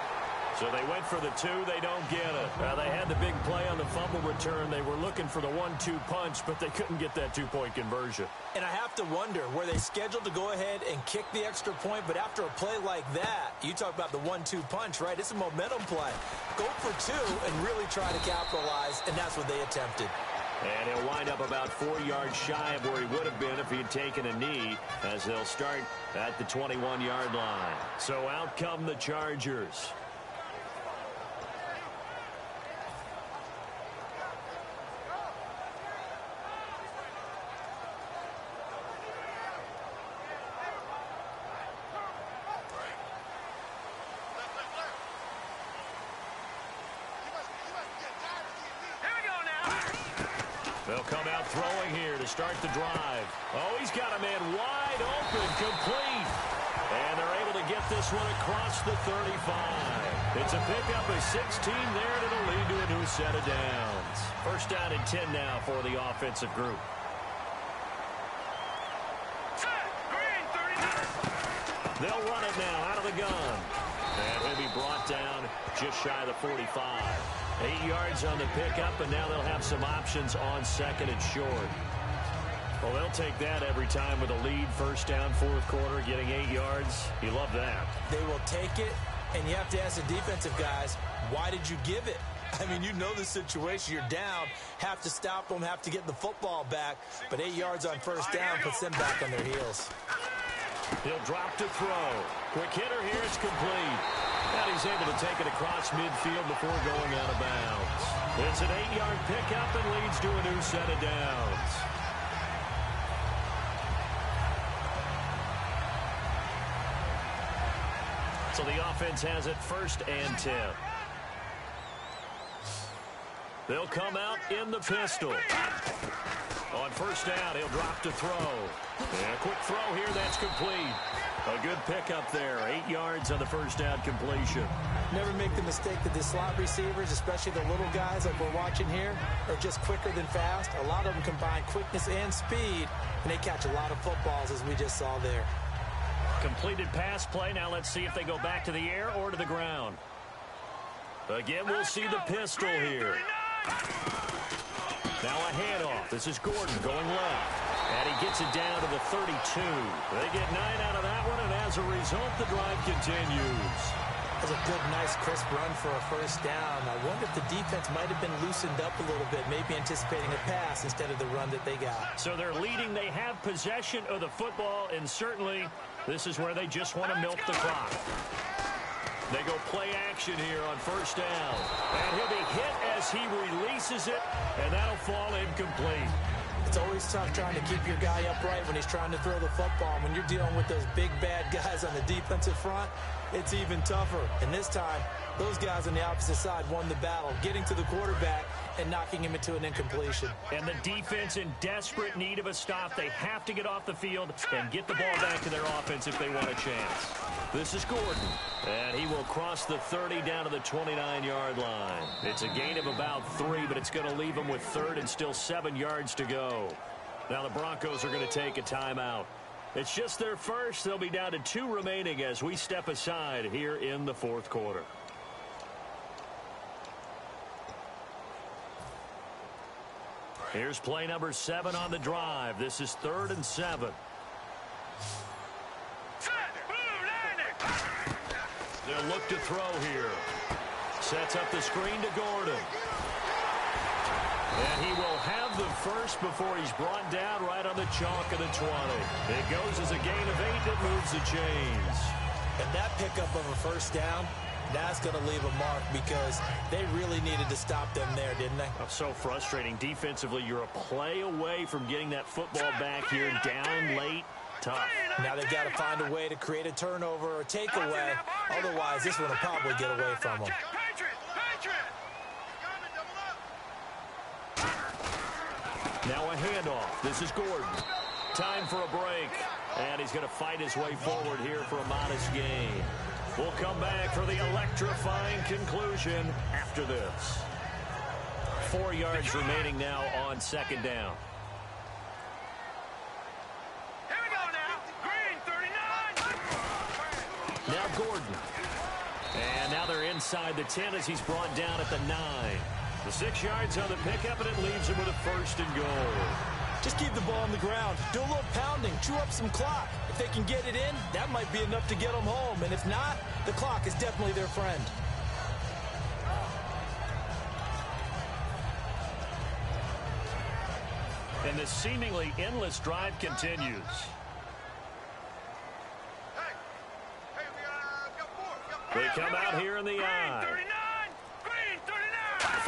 So they went for the 2. They don't get it. They had the big play on the fumble return. They were looking for the 1-2 punch, but they couldn't get that 2-point conversion. And I have to wonder, were they scheduled to go ahead and kick the extra point? But after a play like that, you talk about the 1-2 punch, right? It's a momentum play. Go for 2 and really try to capitalize, and that's what they attempted. And he'll wind up about 4 yards shy of where he would have been if he had taken a knee, as they'll start at the 21-yard line. So out come the Chargers. They'll come out throwing here to start the drive. Oh, he's got a man wide open, complete. And they're able to get this one across the 35. It's a pickup of 16 there, and it'll lead to a new set of downs. First down and 10 now for the offensive group. They'll run it now out of the gun. And he'll be brought down just shy of the 45. 8 yards on the pickup, and now they'll have some options on second and short. Well, they'll take that every time with a lead, first down, fourth quarter, getting 8 yards. You love that. They will take it, and you have to ask the defensive guys, why did you give it? I mean, you know the situation. You're down, have to stop them, have to get the football back. But 8 yards on first down puts them back on their heels. He'll drop to throw. Quick hitter here, it's complete. And he's able to take it across midfield before going out of bounds. It's an 8-yard pickup and leads to a new set of downs. So the offense has it first and 10. They'll come out in the pistol. On first down, he'll drop to throw. And a quick throw here, that's complete. A good pickup there. 8 yards on the first down completion. Never make the mistake that the slot receivers, especially the little guys like we're watching here, are just quicker than fast. A lot of them combine quickness and speed, and they catch a lot of footballs, as we just saw there. Completed pass play. Now let's see if they go back to the air or to the ground. Again, we'll see the pistol here. Now a handoff. This is Gordon going left. And he gets it down to the 32. They get 9 out of that one, and as a result, the drive continues. That's a good, nice, crisp run for a first down. I wonder if the defense might have been loosened up a little bit, maybe anticipating a pass instead of the run that they got. So they're leading. They have possession of the football, and certainly this is where they just want to milk the clock. They go play action here on first down. And he'll be hit as he releases it, and that'll fall incomplete. It's always tough trying to keep your guy upright when he's trying to throw the football. When you're dealing with those big, bad guys on the defensive front, it's even tougher. And this time, those guys on the opposite side won the battle, getting to the quarterback and knocking him into an incompletion. And the defense in desperate need of a stop. They have to get off the field and get the ball back to their offense if they want a chance. This is Gordon, and he will cross the 30 down to the 29-yard line. It's a gain of about 3, but it's going to leave them with third and still 7 yards to go. Now the Broncos are going to take a timeout. It's just their first. They'll be down to 2 remaining as we step aside here in the fourth quarter. Here's play number 7 on the drive. This is 3rd and 7. They'll look to throw here. Sets up the screen to Gordon. And he will have the first before he's brought down right on the chalk of the 20. It goes as a gain of 8 that moves the chains. And that pickup of a first down, that's going to leave a mark because they really needed to stop them there, didn't they? Oh, so frustrating. Defensively, you're a play away from getting that football back here, down late. Tough. Now they've got to find a way to create a turnover or takeaway. Otherwise, this one will probably get away from them. Now a handoff. This is Gordon. Time for a break. And he's going to fight his way forward here for a modest gain. We'll come back for the electrifying conclusion after this. 4 yards remaining now on 2nd down. Here we go now. Green, 39. Now Gordon. And now they're inside the 10 as he's brought down at the 9. The 6 yards on the pickup, and it leaves him with a 1st and goal. Just keep the ball on the ground. Do a little pounding. Chew up some clock. If they can get it in, that might be enough to get them home. And if not, the clock is definitely their friend. And this seemingly endless drive continues. They come out here in the eye. Green, 39.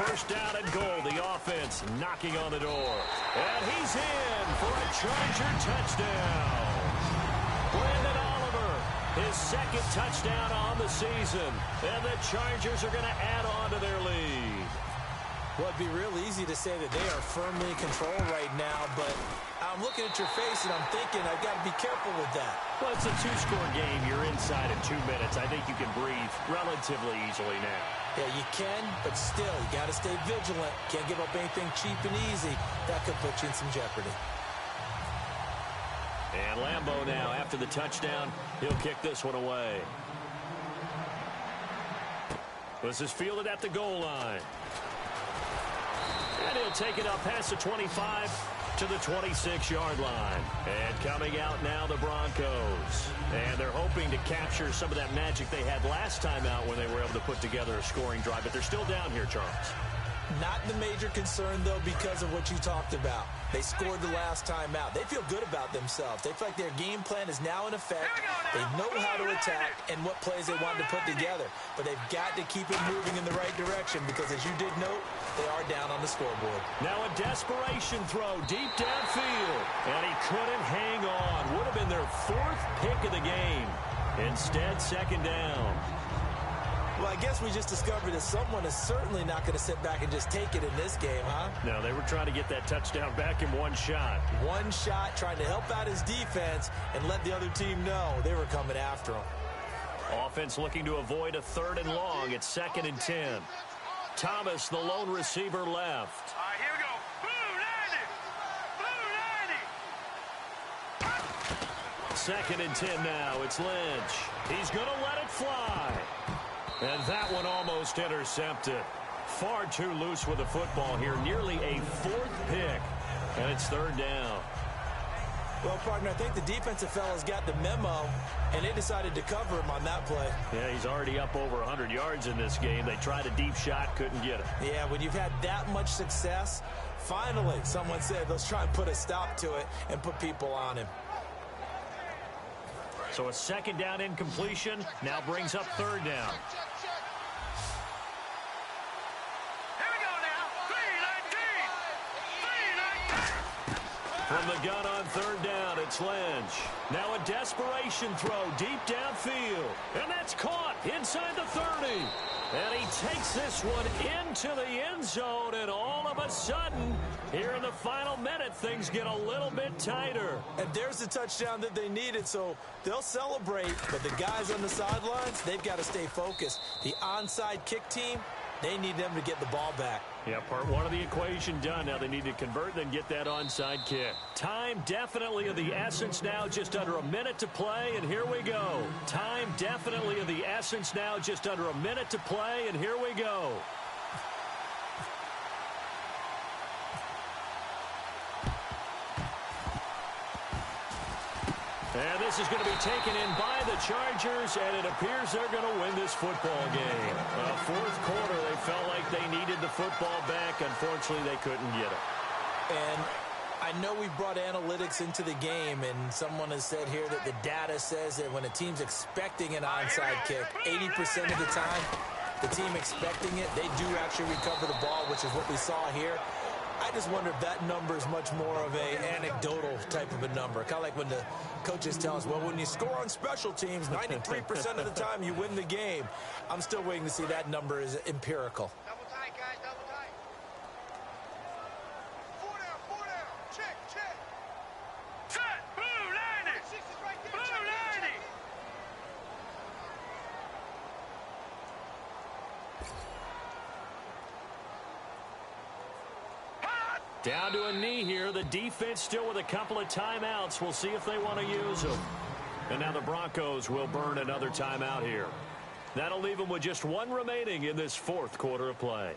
First down and goal. The offense knocking on the door. And he's in for a Charger touchdown. Brandon Oliver, his 2nd touchdown on the season. And the Chargers are going to add on to their lead. Well, it'd be real easy to say that they are firmly in control right now, but I'm looking at your face and I'm thinking I've got to be careful with that. Well, it's a 2-score game. You're inside in 2 minutes. I think you can breathe relatively easily now. Yeah, you can, but still, you got to stay vigilant. Can't give up anything cheap and easy. That could put you in some jeopardy. And Lambeau now, after the touchdown, he'll kick this one away. This is fielded at the goal line. And he'll take it up past the 25 to the 26-yard line. And coming out now, the Broncos. And they're hoping to capture some of that magic they had last time out when they were able to put together a scoring drive. But they're still down here, Charles. Not the major concern, though, because of what you talked about. They scored the last time out. They feel good about themselves. They feel like their game plan is now in effect. They know how to attack and what plays they want to put together. But they've got to keep it moving in the right direction because, as you did note, they are down on the scoreboard. Now a desperation throw deep downfield. And he couldn't hang on. Would have been their 4th pick of the game. Instead, 2nd down. Well, I guess we just discovered that someone is certainly not going to sit back and just take it in this game, huh? No, they were trying to get that touchdown back in one shot. One shot, trying to help out his defense and let the other team know they were coming after him. Offense looking to avoid a 3rd and long. It's 2nd and 10. Thomas, the lone receiver, left. All right, here we go. Blue 90. Blue 90. 2nd and 10 now. It's Lynch. He's going to let it fly. And that one almost intercepted. Far too loose with the football here. Nearly a 4th pick. And it's 3rd down. Well, partner, I think the defensive fellas got the memo, and they decided to cover him on that play. Yeah, he's already up over 100 yards in this game. They tried a deep shot, couldn't get it. Yeah, when you've had that much success, finally, someone said, let's try and put a stop to it and put people on him. So a 2nd down incompletion now brings up 3rd down. Here we go now. 319. 319. From the gun on third down, it's Lynch. Now a desperation throw deep downfield. And that's caught inside the 30. And he takes this one into the end zone. And all of a sudden, here in the final minute, things get a little bit tighter. And there's the touchdown that they needed, so they'll celebrate. But the guys on the sidelines, they've got to stay focused. The onside kick team, they need them to get the ball back. Yeah, part one of the equation done. Now they need to convert and get that onside kick. Time definitely of the essence now, just under a minute to play, and here we go. Time definitely of the essence now, just under a minute to play, and here we go. And this is going to be taken in by the Chargers, and it appears they're going to win this football game. Fourth quarter, they felt like they needed the football back. Unfortunately, they couldn't get it. And I know we brought analytics into the game, and someone has said here that the data says that when a team's expecting an onside kick, 80% of the time, the team expecting it, they do actually recover the ball, which is what we saw here. I just wonder if that number is much more of an anecdotal type of a number. Kind of like when the coaches tell us, well, when you score on special teams, 93% of the time you win the game. I'm still waiting to see that number is empirical. Double tight, guys, double tight. Four down, check. Set, blue 90. Six is right there. Blue 90. Down to a knee here. The defense still with a couple of timeouts. We'll see if they want to use them. And now the Broncos will burn another timeout here. That'll leave them with just one remaining in this fourth quarter of play.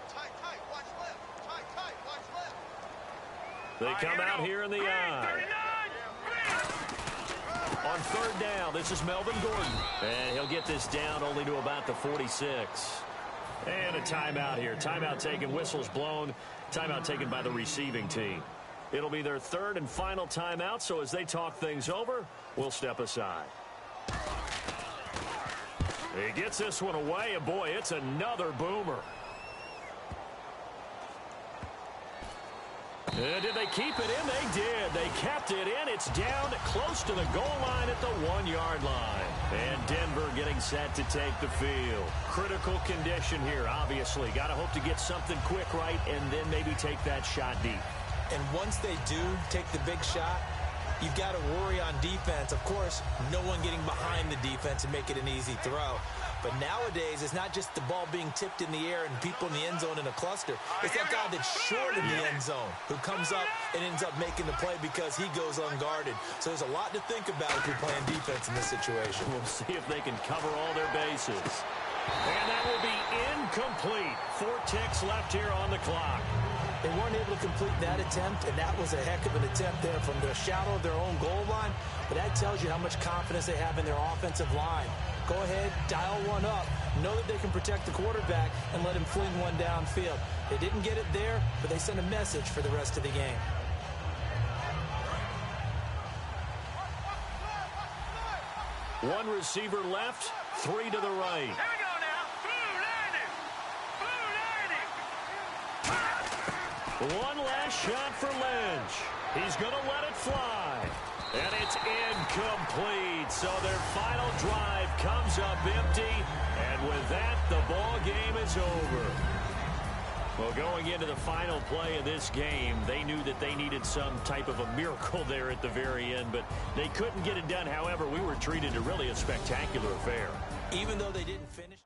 Tight, watch left. Tight, watch left. They come out here in the eye. On third down, this is Melvin Gordon. And he'll get this down only to about the 46. And a timeout here. Timeout taken, whistles blown. Timeout taken by the receiving team. It'll be their third and final timeout, so as they talk things over, we'll step aside. He gets this one away, and boy, it's another boomer. Did they keep it in? They did. They kept it in. It's down close to the goal line at the 1-yard line. And Denver getting set to take the field. Critical condition here, obviously. Got to hope to get something quick right and then maybe take that shot deep. And once they do take the big shot, you've got to worry on defense. Of course, no one getting behind the defense and make it an easy throw. But nowadays, it's not just the ball being tipped in the air and people in the end zone in a cluster. It's that guy that's short in the end zone who comes up and ends up making the play because he goes unguarded. So there's a lot to think about if you're playing defense in this situation. We'll see if they can cover all their bases. And that will be incomplete. 4 ticks left here on the clock. They weren't able to complete that attempt, and that was a heck of an attempt there from the shadow of their own goal line. But that tells you how much confidence they have in their offensive line. Go ahead, dial one up. Know that they can protect the quarterback and let him fling one downfield. They didn't get it there, but they sent a message for the rest of the game. One receiver left, 3 to the right. Here we go now. Blue 90. One last shot for Lynch. He's going to let it fly. And it's incomplete. So their final drive comes up empty. And with that, the ball game is over. Well, going into the final play of this game, they knew that they needed some type of a miracle there at the very end, but they couldn't get it done. However, we were treated to really a spectacular affair. Even though they didn't finish.